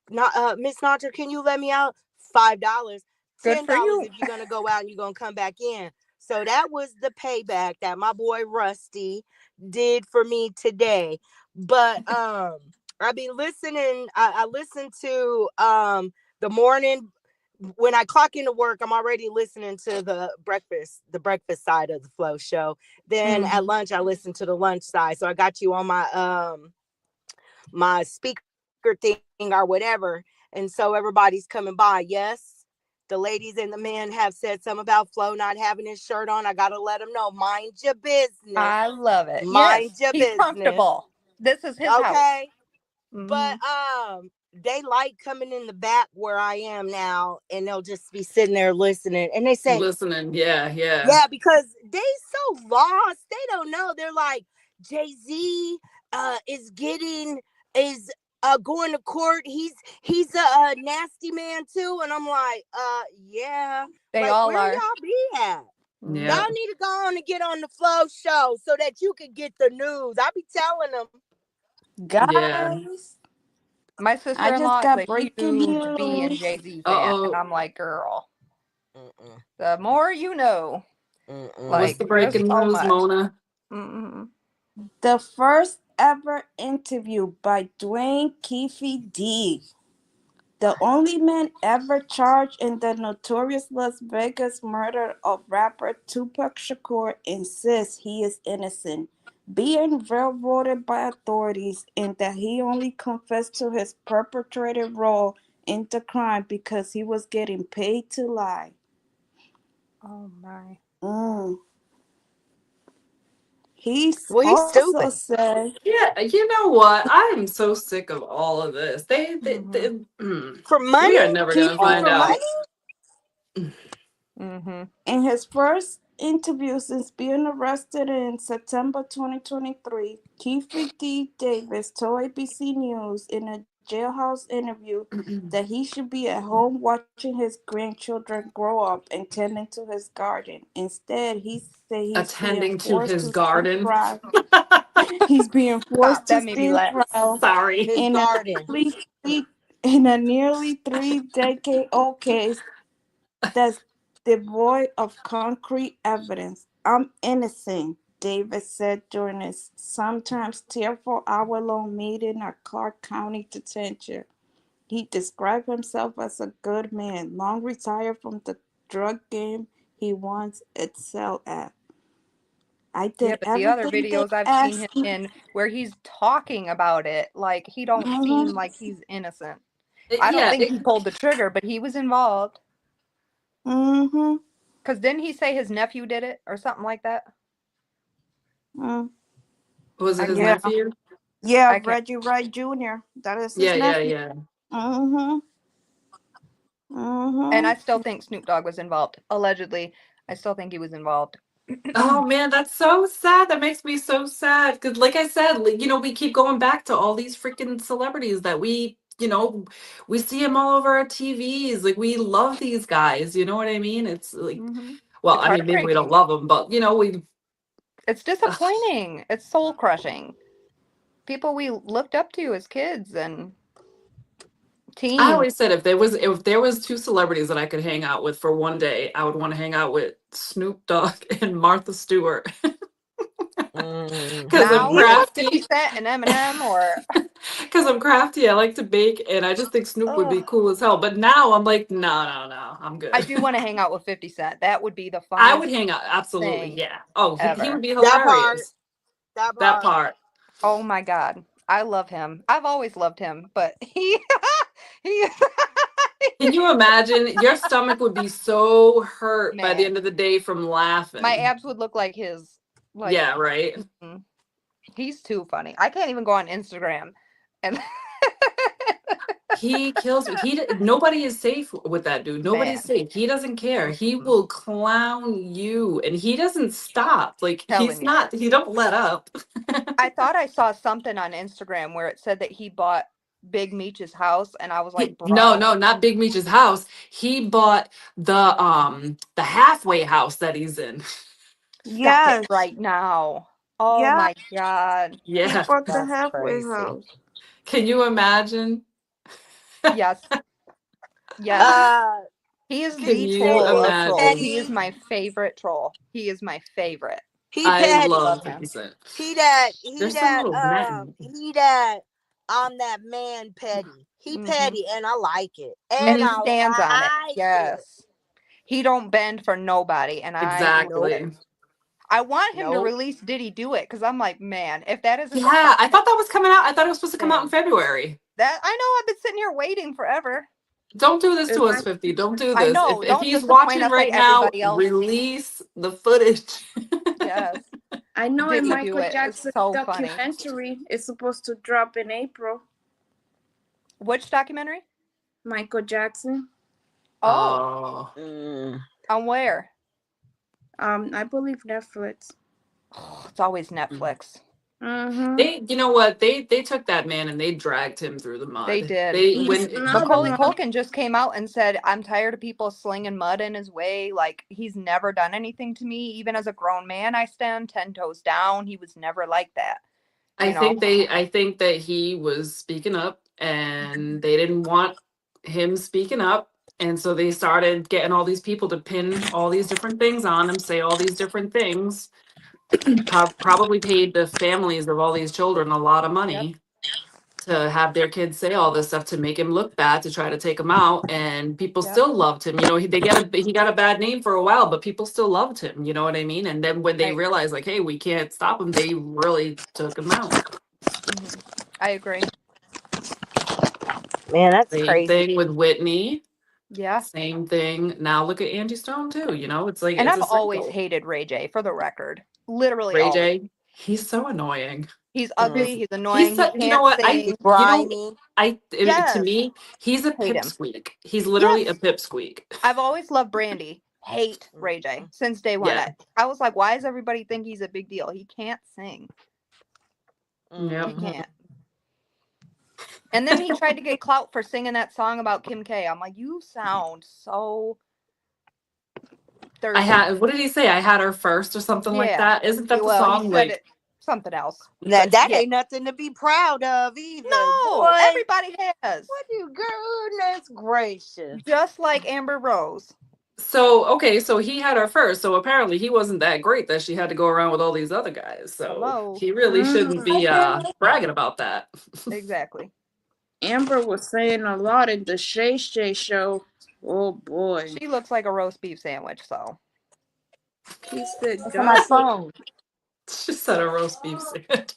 Not Miss Naja, can you let me out? $5. Good for $10 you. if you're gonna go out and you're gonna come back in. So that was the payback that my boy Rusty did for me today. But I've been listening. I listened to the morning when I clock into work. I'm already listening to the breakfast side of the Flow show. Then at Hmm. lunch, I listen to the lunch side. So I got you on my speaker thing or whatever. And so everybody's coming by. Yes, the ladies and the men have said something about Flo not having his shirt on. I gotta let him know. Mind your business. I love it. Mind Yes, your he's business. comfortable. This is his house. Okay. Hmm. But they like coming in the back where I am now, and they'll just be sitting there listening. And they say, Listening. Yeah, yeah. yeah, because they so lost. They don't know. They're like, Jay-Z is getting is going to court. He's a nasty man too. And I'm like, yeah. They Like, all where are. y'all be at? Hmm. Yeah. Y'all need to go on and get on the Flow show so that you can get the news. I be telling them. Yeah. Guys, My I just sister-in-law is got a breaking huge B and news. Jay-Z fan, and Uh-oh. I'm like, girl, Mm-mm, the more you know. What's mm-mm. Like, the there's breaking so news, much. Mona? Hmm. The first ever interview by Dwayne Keefe D, the only man ever charged in the notorious Las Vegas murder of rapper Tupac Shakur, insists he is innocent, being railroaded by authorities, and that he only confessed to his perpetrated role in the crime because he was getting paid to lie. Oh my. Mm. He's Well, he's also stupid. said Yeah, you know what? I am so sick of all of this. For money? We are never gonna Keefe find For out. money? in his first interview since being arrested in September 2023, Keefe D. Davis told ABC News in a jailhouse interview that he should be at home watching his grandchildren grow up and tending to his garden. Instead, he said he's being Attending to forced his to stand garden. trial. He's being forced Stop. to That made me stand laugh. trial Sorry. His in garden. in a nearly 3-decade-old case that's devoid of concrete evidence. I'm innocent, Davis said during a sometimes tearful hour-long meeting at Clark County Detention. He described himself as a good man, long retired from the drug game he once excelled at. I Yeah, did but the other everything they videos I've seen him asked me. in where he's talking about it, like he don't seem Mm-hmm. like he's innocent. I don't Yeah, think he pulled the trigger, but he was involved. Mm-hmm. Because didn't he say his nephew did it or something like that? Mm. was it his Yeah. nephew? Yeah, I can't. Reggie Wright Jr. That is his Yeah, nephew. yeah. Mm-hmm. And I Mm-hmm. still think Snoop Dogg was involved. Allegedly, I still think he was involved. Oh man, that's so sad. That makes me so sad. Because, like I said, we keep going back to all these freaking celebrities that we see them all over our TVs. Like, we love these guys. You know what I mean? It's like, well, It's I mean, maybe we don't heartbreaking. love them, but we. It's disappointing. It's soul crushing. People we looked up to as kids and I teens. always said if there was two celebrities that I could hang out with for one day, I would want to hang out with Snoop Dogg and Martha Stewart because I'm Now with Even 50 crafty. Cent and Eminem or Because I'm crafty, I like to bake, and I just think Snoop would be cool as hell. But now I'm like, no, I'm good. I do want to hang out with 50 Cent. That would be the I would funniest hang out, absolutely, thing yeah. Oh, he would ever. be That part. hilarious. That That part. part. Oh my God. I love him. I've always loved him, but he Can you imagine? Your stomach would be so hurt by the man, end of the day from laughing. my abs would look like his. Like, Yeah, right. he's too funny. I can't even go on Instagram and He kills me. Nobody is safe with that dude. Nobody's man, safe. He doesn't care. He will clown you, and he doesn't stop. Like, telling you. he don't let up. I thought I saw something on Instagram where it said that he bought Big Meech's house, and I was like, No, bro, not Big Meech's house. He bought the halfway house that he's in. stop yes, it right now. Oh yeah, my God. he Yeah. bought the That's halfway crazy. house. Can you imagine? Yes. Yes. Uh, He is Big Can the you troll Petty of is trolls. imagine? He is petty. my favorite troll. He is my favorite. He I petty. love Love him. 50 He that. They're He some that. little men. He that. I'm that man petty. He petty, and I like it. And And he I stands on it. like it. Yes. He don't bend for nobody, and I love it. Exactly. I want him to Nope. release Diddy Do It because I'm like, man, if that isn't the Yeah, I funniest thought that was coming out. I thought it was supposed to come out in thing. February. That I know I've been sitting here waiting forever. Don't do this Is to us, my 50. Don't do I this. know. If Don't he's disappoint watching us like right now, everybody else. release the footage. Yes. I know Diddy Do Michael It is Jackson so funny. documentary is supposed to drop in April. Which documentary? Michael Jackson. Oh, on where? I believe Netflix. Oh, it's always Netflix. Mm-hmm. You know what? They took that man and they dragged him through the mud. They did. Macaulay Culkin just came out and said, I'm tired of people slinging mud in his way. Like, he's never done anything to me. Even as a grown man, I stand 10 toes down. He was never like that. I think that he was speaking up and they didn't want him speaking up. And so they started getting all these people to pin all these different things on him, say all these different things. Probably paid the families of all these children a lot of money to have their kids say all this stuff to make him look bad, to try to take him out. And people still loved him. You know, he got a bad name for a while, but people still loved him. You know what I mean? And then when they realized, like, hey, we can't stop him, they really took him out. I agree. Man, that's Same crazy. thing with Whitney. Yeah. Same thing. Now look at Angie Stone too. You know, it's like, And it's I've a always cycle. hated Ray J, for the record. Literally Ray always. J. He's so annoying. He's ugly. He's He's annoying. He so, you know can't what? sing. He's grimy. To Yes. me, he's a Hate him. pipsqueak. He's literally a Yes. pipsqueak. I've always loved Brandy. Hate Ray J since day one. Yeah. I was like, why does everybody think he's a big deal? He can't sing. Yep. He can't. And then he tried to get clout for singing that song about Kim K. I'm like, you sound so thirsty. What did he say? I had her first or something like Yeah. that. Isn't that the Well, song? he said Like, it something else. That But yeah. ain't nothing to be proud of either. No, Boy, everybody has. what you goodness gracious. Just like Amber Rose. so he had her first. So apparently he wasn't that great that she had to go around with all these other guys. So Hello. he really shouldn't be bragging about that. Exactly. Amber was saying a lot in the Shay Shay show. Oh boy. She looks like a roast beef sandwich, so. He said, It's on my phone. She said a roast beef sandwich.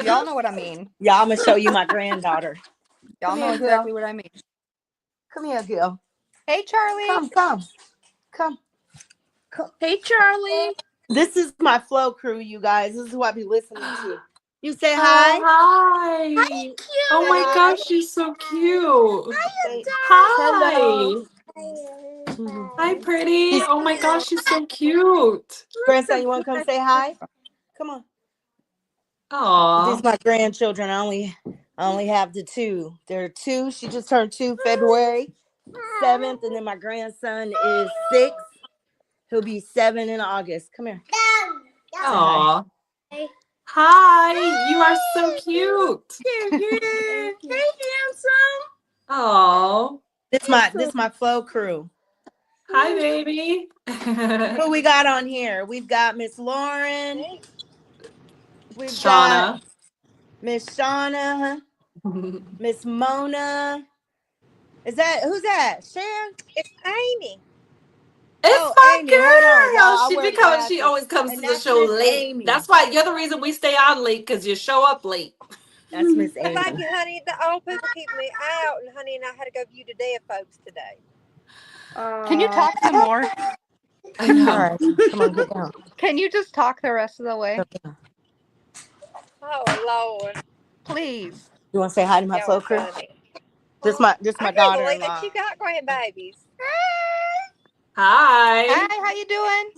Y'all know what I mean. Yeah, I'm gonna show you my granddaughter. Y'all Come know here, exactly girl. what I mean. Come here, girl. Hey, Charlie. Come. hey, Charlie. This is my flow crew, you guys. This is who I be listening to. You say Oh, hi. hi. Cute. Oh my gosh, she's so cute. Hi. Hello. Hi, pretty. Oh my gosh, she's so cute. Grandson, you want to come say hi? Come on. Aw. These are my grandchildren. I only have the two. There are two. She just turned 2 February 7th, and then my grandson is 6. He'll be 7 in August. Come here. Aw. Hi, you are so cute. Hey, handsome. Aw. This my flow crew. Hi, baby. Who we got on here? We've got Miss Lauren. We've Shauna. got Miss Shauna. Miss Mona. Who's that? Sharon? It's Amy. It's my Amy, hold on, y'all. girl. I She wear because she glasses. always comes And to the that's show Miss late. Amy. That's why you're the reason we stay on late, because you show up late. That's Miss It's Amy. like you, honey. The old people keep me out, and honey and I had to go view the dead folks today. Can you talk some more? I know. All right, come on, get down. Can you just talk the rest of the way? Oh Lord, Please. You want to say hi to my y'all flow are crew? funny. This my I can't believe daughter-in-law. that you got grandbabies. Hi. Hi, how you doing?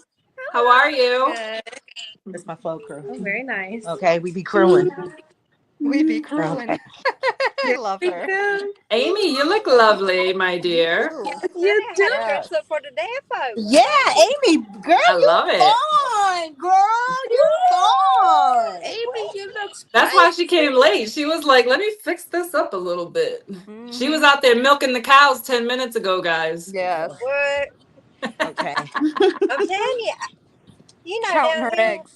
How are you? Good. This my flow crew. Oh, very nice. Okay, we be crewing. We be crewing. Okay. I love her. Amy, you look lovely, my dear. Ooh. You do. I had to Yes. dress up for the dead folks. Yeah, Amy, girl, I love it. fine, girl, you fine. Amy, you look That's why she came late. She was like, let me fix this up a little bit. She was out there milking the cows 10 minutes ago, guys. Yes. What? Okay. I'm telling you, you know, Counting down her here, eggs.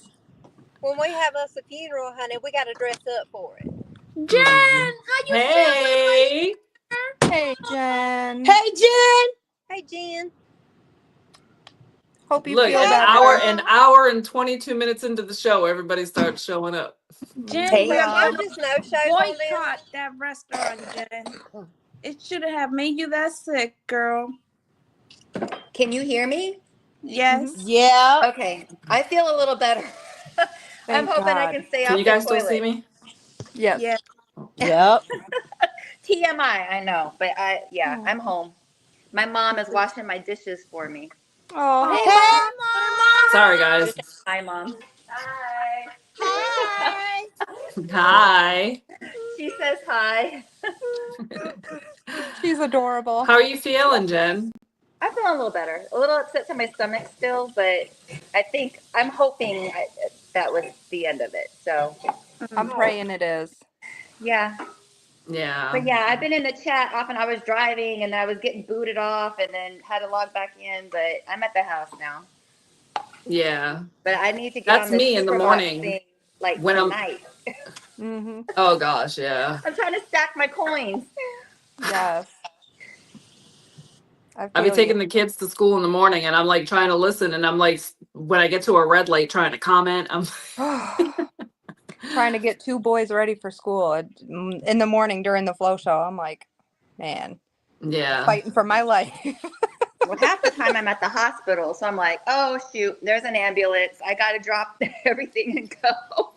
when we have us a funeral, honey, we got to dress up for it. Jen, how you Hey. Hey, Jen. Hey, Jen. Hey, Jen. Hope you Look, feel an better. hour and 22 minutes into the show, everybody starts showing up. Jen, Hey, we y'all. are There's no shows on this. boycott that restaurant, Jen. It should have made you that sick, girl. Can you hear me? Yes. Yeah. Okay, I feel a little better. I'm Thank hoping I God. can stay Can off you the guys still toilet. see me? Yes. Yeah. Yep. TMI, I know, but I'm home. My mom is washing my dishes for me. Oh, hey, Hey, Mom. Sorry, guys. Hi, Mom. Hi. Hi. Hi. She says hi. She's adorable. How are you feeling, Jen? I'm feeling a little better. A little upset to my stomach still, but I'm hoping that was the end of it. So, I'm praying it is. yeah. Yeah. But yeah, I've been in the chat often. I was driving and I was getting booted off and then had to log back in, but I'm at the house now. Yeah. But I need to get That's on the me in the Superbox morning thing like when tonight. Mm-hmm. Oh gosh, yeah. I'm trying to stack my coins. Yes. I I've been feel taking you. the kids to school in the morning and I'm like trying to listen and I'm like when I get to a red light trying to comment, I'm Trying to get 2 boys ready for school in the morning during the flow show. I'm like, man, yeah. fighting for my life. Well, half the time I'm at the hospital, so I'm like, oh shoot, there's an ambulance. I got to drop everything and go.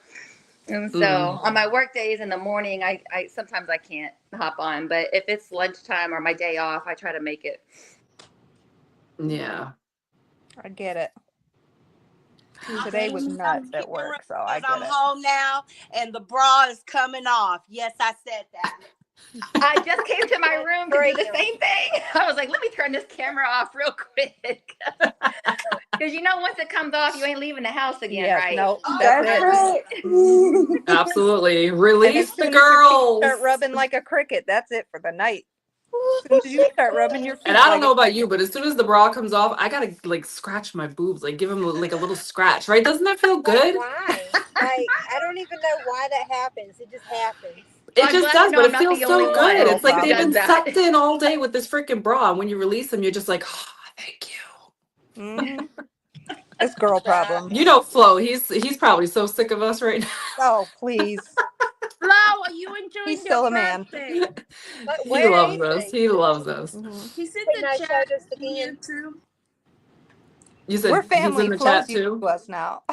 And so on my work days in the morning, I sometimes I can't hop on, but if it's lunchtime or my day off, I try to make it. Yeah. I get it. I'm Today was getting nuts at work, so I because I'm get it. home now and the bra is coming off. Yes, I said that. I just came to my room to do the same thing. I was like, let me turn this camera off real quick. Because once it comes off, you ain't leaving the house again, Yes, right? no, That's that's it. right. Mhm. Absolutely. And as Release the soon as your feet girls. start rubbing like a cricket, that's it for the night. As soon as you start rubbing your feet, And I don't like know about you, but as soon as the bra comes off, I gotta like scratch my boobs, like give them like a little scratch, right? Doesn't that feel good? Why? Like, I don't even know why that happens. It just happens. It I'm just glad to does, know but I'm it not feels the so only good. one It's like who they've does been that. sucked in all day with this freaking bra. And when you release them, you're just like, oh, thank you. mm-hmm. It's girl problem. You know, Flo, he's probably so sick of us right now. Oh, please. Flo, are you enjoying He's your still a man. birthday? Like, He where loves is us. he? He loves us. Mm-hmm. He's in He the not chat showed us in again. YouTube. You We're said he's in family. the Flo's chat used too? to us now.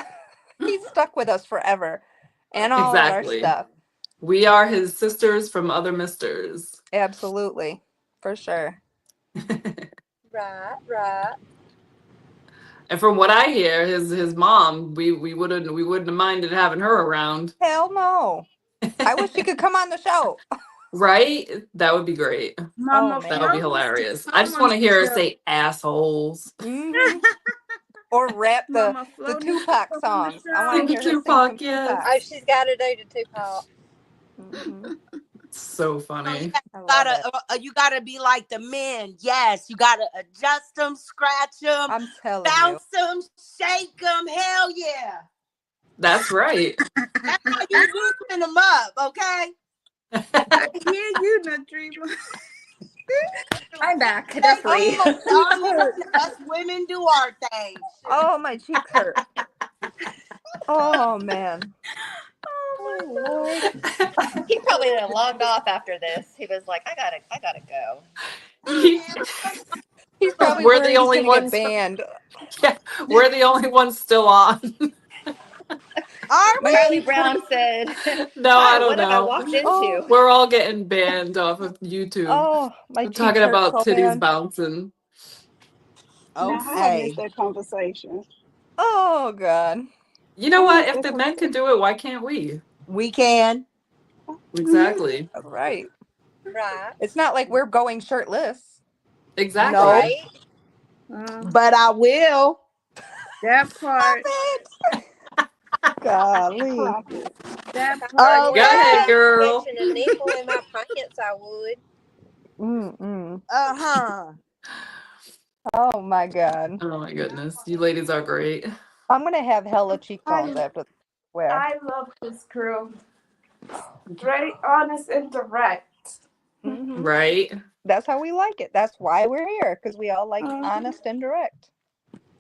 He's stuck with us forever. And all of our Exactly. stuff. We are his sisters from other misters. Absolutely. For sure. Right. And from what I hear, his mom, we wouldn't have minded having her around. Hell no. I wish she could come on the show. Right? That would be great. Mama Oh, That man. would be Flo wants to hilarious. I come just on want to the hear her show. say assholes. Mm-hmm. Or rap the Mama Flo needs to Tupac come on the songs. I want show. to Sing hear her sing some Tupac, Tupac. Oh, yes. she's got to do the Tupac. Mm-hmm. So So funny. I love it. you gotta be like the men. Yes, you gotta adjust them, scratch them, I'm telling you. bounce them, shake them. Hell yeah, That's right. that's how you loosen them up. Okay. I hear you, Nadrima. I'm back. They're free. Us women do our thing. Oh, my cheeks hurt. Oh, man. Oh, Lord. He probably logged off after this. He was like, I gotta go. He- He's probably we're the worried he's only going to get ones. banned. Yeah, we're the only ones still on. Are My we? Charlie cheeks Brown hurt. said, No, I hi, don't what have I know. walked Oh, into? We're all getting banned off of YouTube. oh, my I'm cheeks talking hurt about so titties bad. bouncing. Now, how I missed Okay. that conversation. Oh, God. You know I what? missed If that the men can conversation. do it, why can't we? We can. Exactly. That's right. Right. It's not like we're going shirtless. Exactly. No, Right. but I will. That part. Golly. Clock it. That If I part. heard Go ahead, anybody girl. catching a nipple in my pants, I would. Mm-mm. Uh-huh. Oh, my God. Oh my goodness. You ladies are great. I'm going to have hella cheekbones after this. Where? I love this girl. Straight, honest, and direct. Mm-hmm. Right? That's how we like it. That's why we're here, because we all like honest and direct.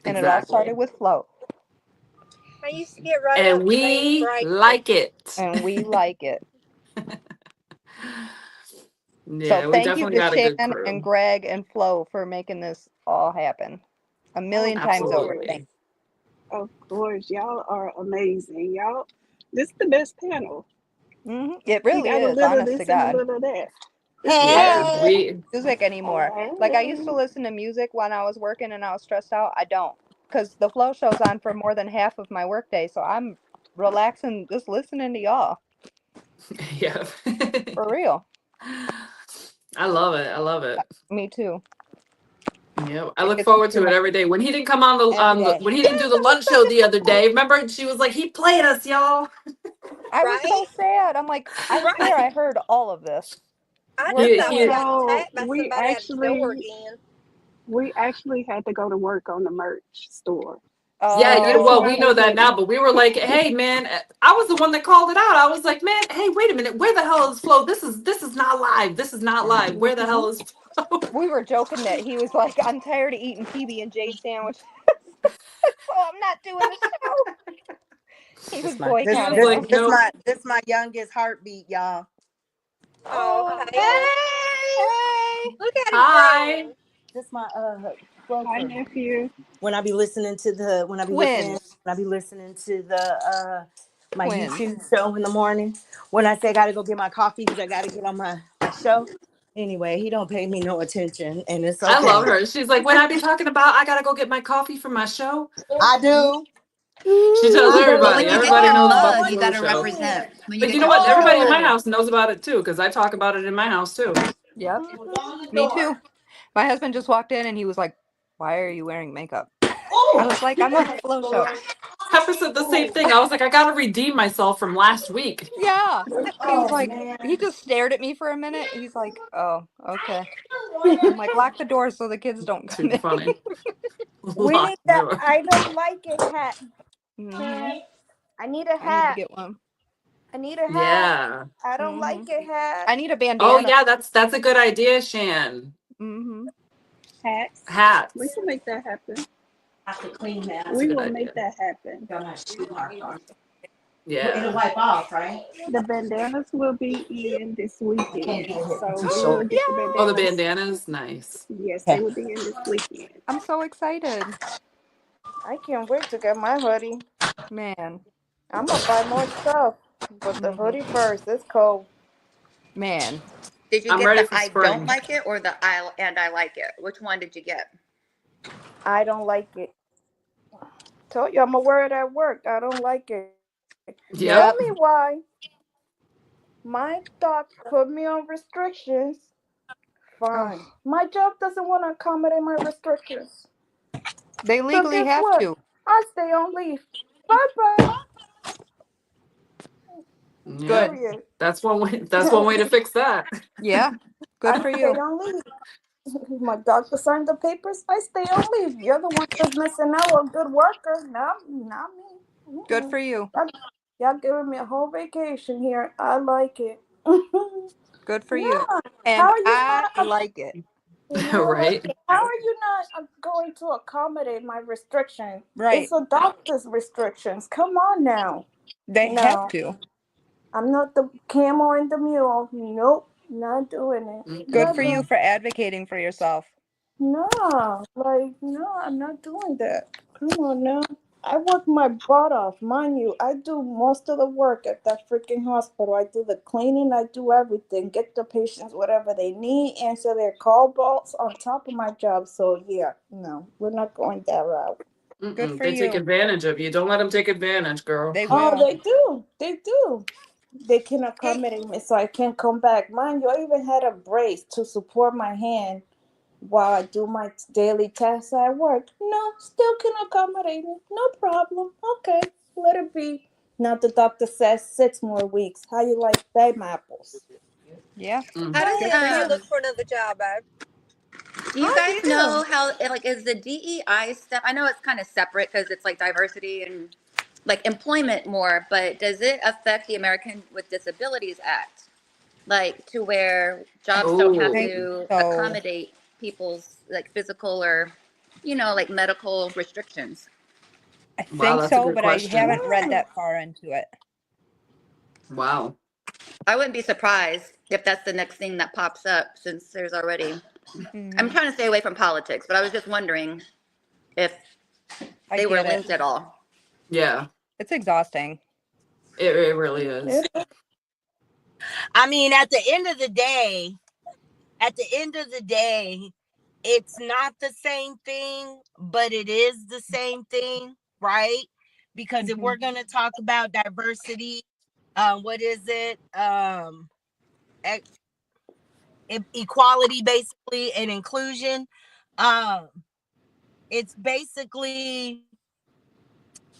And it all started Exactly. with Flo. I used to get right And up saying we grateful. like it. And we like it. Yeah, So we thank you definitely to got a good Shan and crew. Greg and Flo for making this all happen. A million times over. Absolutely. Of course, y'all are amazing. Y'all, this is the best panel. Mm-hmm. It We really got a is, little of honest to this and a God. little of that. Yeah, Hey. we Music anymore. Like I used to listen to music when I was working and I was stressed out. I don't, because the Flow show's on for more than half of my workday, so I'm relaxing, just listening to y'all. yeah. For real. I love it. I love it. Me too. Yeah, I It look gets me forward through to it my every day. When he didn't come on every day. when he didn't do the lunch show the other day, remember she was like, he played us, y'all. I was so Right? sad. I'm like, I swear I heard all of this. I Where just the thought hell we is He it? got So attacked by somebody at the door again. we actually had to go to work on the merch store. Yeah, So that's well, why we we know that now, didn't. but we were like, hey man, I was the one that called it out. I was like, man, hey, wait a minute, where the hell is Flo? This is not live. This is not live. Where the hell is Flo? We were joking that he was like, I'm tired of eating PB&J sandwiches. So I'm not doing the show. He was He boycotting was us. like, nope. This my youngest heartbeat, y'all. Oh, Oh, okay. hey. Look at him Hi. grown. This my Hi, closer. nephew. When I be listening to the Twins. when I be listening to the my Twins. YouTube show in the morning. When I say I gotta go get my coffee because I gotta get on my show. Anyway, he don't pay me no attention, and it's okay. I love her. She's like, when I be talking about I gotta go get my coffee for my show. I do. She tells I Well, everybody. when you do. get Everybody your knows about plug, this you little got to show. represent. When you But get you know your what? Everybody in my plug. house knows about it too, because I talk about it in my house too. Yep. Me too. My husband just walked in and he was like, "Why are you wearing makeup?" I was like, "I'm on a flow show." Pepper said the same thing. I was like, I gotta redeem myself from last week. Yeah. He was Oh like, man. he just stared at me for a minute. He's like, "Oh, okay." I'm like, "Lock the door so the kids don't come Too in." funny. We Lock need the that. door. I don't like it hat. hmm I need a I need to hat. get one. I need a hat. Yeah. I don't hmm like it hat. I need a Oh bandana. yeah, that's a good idea, Shan. hmm Hats. We Hats. can make that happen. I have to clean that. That's a We good will idea. make that happen. Got my shoe mark on. It'll Yeah. wipe off, right? The bandanas will be in this weekend. Can't get hit. So Too we short. will get the Oh, the bandanas. bandana's nice. Yes, Okay. they will be in this weekend. I'm so excited, I can't wait to get my hoodie. man. I'm gonna buy more stuff, but the Mhm. hoodie first. It's cold. Man, Did you I'm get ready the for I don't spring. like it or the I like it? Which one did you get? I don't like it. Told you I'm gonna wear it at work. I don't like it. Yep. Tell me why. My doc put me on restrictions. Fine. oh, My job doesn't want to accommodate my restrictions. they So legally guess have what? to. I stay on leave. Bye bye. Yep. Good. Period. That's one way. That's one way to fix that. Yeah. Good I for stay you. on leave. My doctor signed the papers. I stay on leave. You're the one that's missing out. A good worker. Not me. Good for you. Y'all giving me a whole vacation here. I like it. Good for No, you. how And are you I not? like it. You know what? Right. How are you not going to accommodate my restriction? Right. It's a doctor's restrictions. Come on now. They have No, to. I'm not the camel and the mule. Nope, not doing it. Good Not for doing. you for advocating for yourself. No, no, I'm not doing that. Come on now. I work my butt off, mind you. I do most of the work at that freaking hospital. I do the cleaning, I do everything, get the patients whatever they need, answer their call bolts on top of my job. So yeah, no, we're not going that route. Good for They take you. advantage of you. Don't let them take advantage, girl. They Oh, will. they do. They do. They can Hey, accommodate me so I can come back. Mind you, I even had a brace to support my hand while I do my daily tasks at work. No, still can accommodate me. No problem. Okay, let it be. Now the doctor says 6 more weeks. How you like them apples? Yeah. Mm. How does Good it for feel to you. look for another job, babe? do you I guys do. know how like is the DEI stuff? I know it's kind of separate because it's like diversity and like employment more, but does it affect the American with Disabilities Act? Like to where jobs don't I have Oh, think to so. accommodate people's like physical or like medical restrictions. I wow, think that's a so, good but I question. haven't read that far into it. Wow. I wouldn't be surprised if that's the next thing that pops up since there's already. I'm Mhm. trying to stay away from politics, but I was just wondering if I they were get it. linked at all. Yeah, It's exhausting. it really is. I mean, at the end of the day, it's not the same thing, but it is the same thing, right? Because if Mhm. we're going to talk about diversity, what is it? Equality, basically, and inclusion. It's basically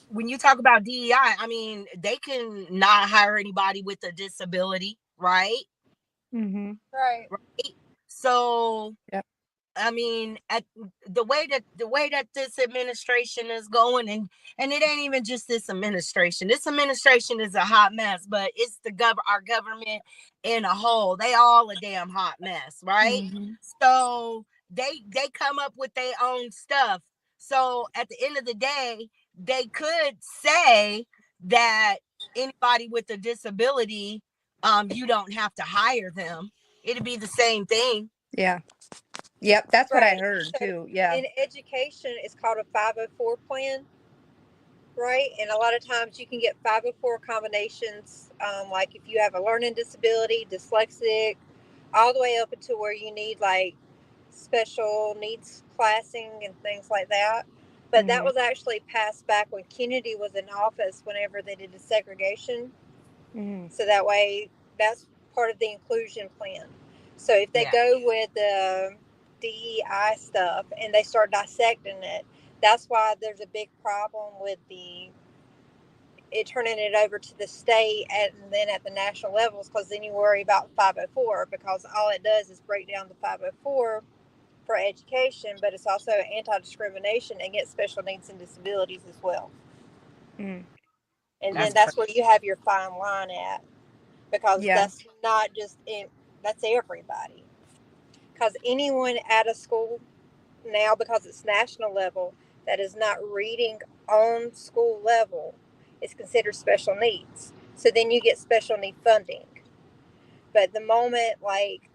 when you talk about DEI, I mean, they can not hire anybody with a disability, right? Mhm. Right. Right. So Yep. I mean, at the way that this administration is going, and it ain't even just this administration. This administration is a hot mess, but it's our government in a whole. They all a damn hot mess, right? Mhm. So they come up with their own stuff. So at the end of the day, they could say that anybody with a disability, you don't have to hire them. It'd be the same thing. Yeah. Yep. That's what I Right. heard So too. Yeah. in education, it's called a 504 plan. right? And a lot of times you can get 504 combinations, like if you have a learning disability, dyslexic, all the way up until where you need like special needs classing and things like that. But that was actually passed back when Kennedy was in office, whenever they did the segregation. So that way, that's part of the inclusion plan. So if they go with the DEI stuff and they start dissecting it, that's why there's a big problem with turning it over to the state and then at the national levels, because then you worry about 504, because all it does is break down the 504 for education, but it's also anti-discrimination against special needs and disabilities as well. And then that's where you have your fine line at, because that's not just that's everybody. Because anyone at a school now, because it's national level, that is not reading on school level is considered special needs. So then you get special need funding. But the moment, like,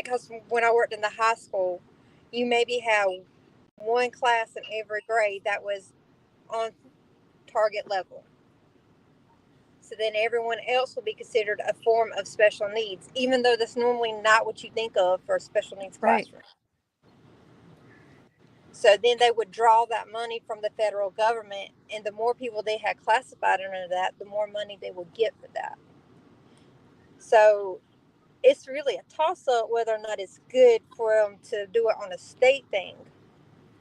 cause when I worked in the high school, you maybe have one class in every grade that was on target level. So then everyone else will be considered a form of special needs, even though that's normally not what you think of for a special needs classroom. So then they would draw that money from the federal government, and the more people they had classified under that, the more money they would get for that. So it's really a toss-up whether or not it's good for them to do it on a state thing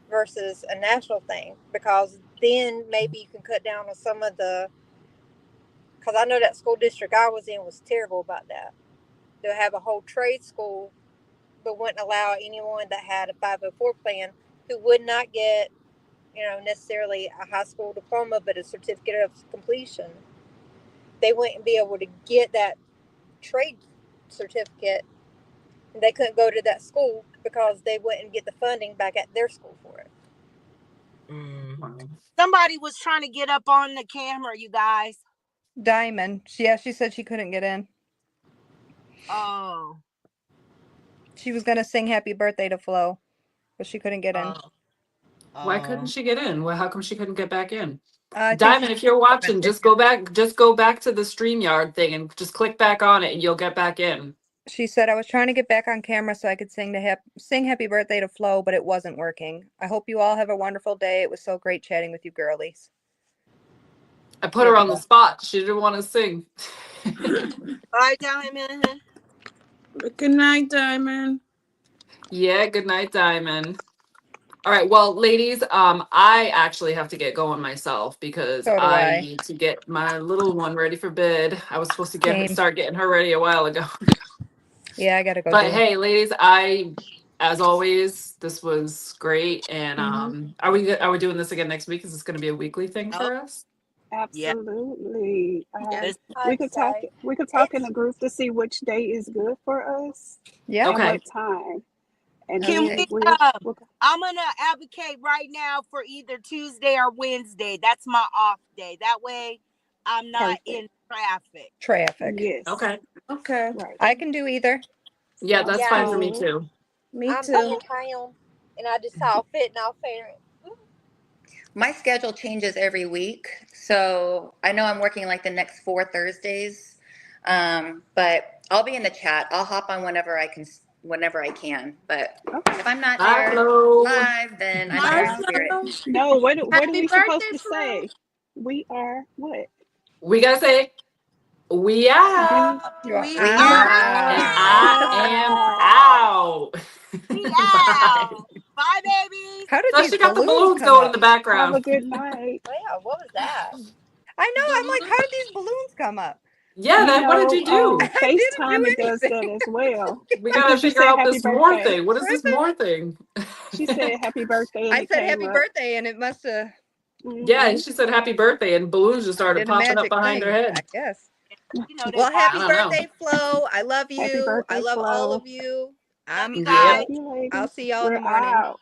versus a national thing, because then maybe you can cut down on some of the, because I know that school district I was in was terrible about that. They'll have a whole trade school, but wouldn't allow anyone that had a 504 plan who would not get, necessarily a high school diploma, but a certificate of completion. They wouldn't be able to get that trade certificate, and they couldn't go to that school because they wouldn't get the funding back at their school for it. Somebody was trying to get up on the camera, you guys. Diamond. She said she couldn't get in. Oh. She was going to sing happy birthday to Flo, but she couldn't get in. Why couldn't she get in? Well, how come she couldn't get back in? I think Diamond, if you're watching, just go back to the StreamYard thing and just click back on it and you'll get back in. She said, I was trying to get back on camera so I could sing happy birthday to Flo, but it wasn't working. I hope you all have a wonderful day. It was so great chatting with you girlies. I put her on the spot. She didn't want to sing. Bye, Diamond. Good night, Diamond. Yeah, good night, Diamond. All right, well, ladies, I actually have to get going myself because So do I. need to get my little one ready for bed. I was supposed to Same. start getting her ready a while ago. Yeah, I gotta go. But hey, ladies, as always, this was great. And are we doing this again next week? Is this going to be a weekly thing for us? Absolutely. Yes. We could talk in a group to see which day is good for us. Yeah. And what time. And Can then I'm gonna advocate right now for either Tuesday or Wednesday. That's my off day. That way I'm not in traffic. Yes. Okay. Right. I can do either. Yeah, that's fine for me too. I'm in town, and I just saw fit and I'll fair it. My schedule changes every week, so I know I'm working like the next 4 Thursdays, but I'll be in the chat. I'll hop on whenever I can. But if I'm not there live, then I'm there in spirit. No, what are we supposed to say? We are what? We gotta say we out. We And I am out. We out. Bye, babies. How did So these she got the balloons come going in up? the background. Have a good night. Yeah, what was that? I know. I'm like, how did these balloons come up? Yeah, what did you do? FaceTime does that as well. We gotta figure out this more thing. What is this more thing? She said happy birthday. And I said happy birthday, and it must have. Yeah, and she said happy birthday, and balloons just started did a popping up magic behind her thing, head. I guess. Well, happy I don't know. birthday, Flo. I love you. Happy birthday, I love Flo. all of you. I'm Yep. out. I'll see y'all in the morning. Out.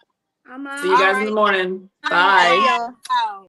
See you guys in the morning. Bye, Bye. y'all.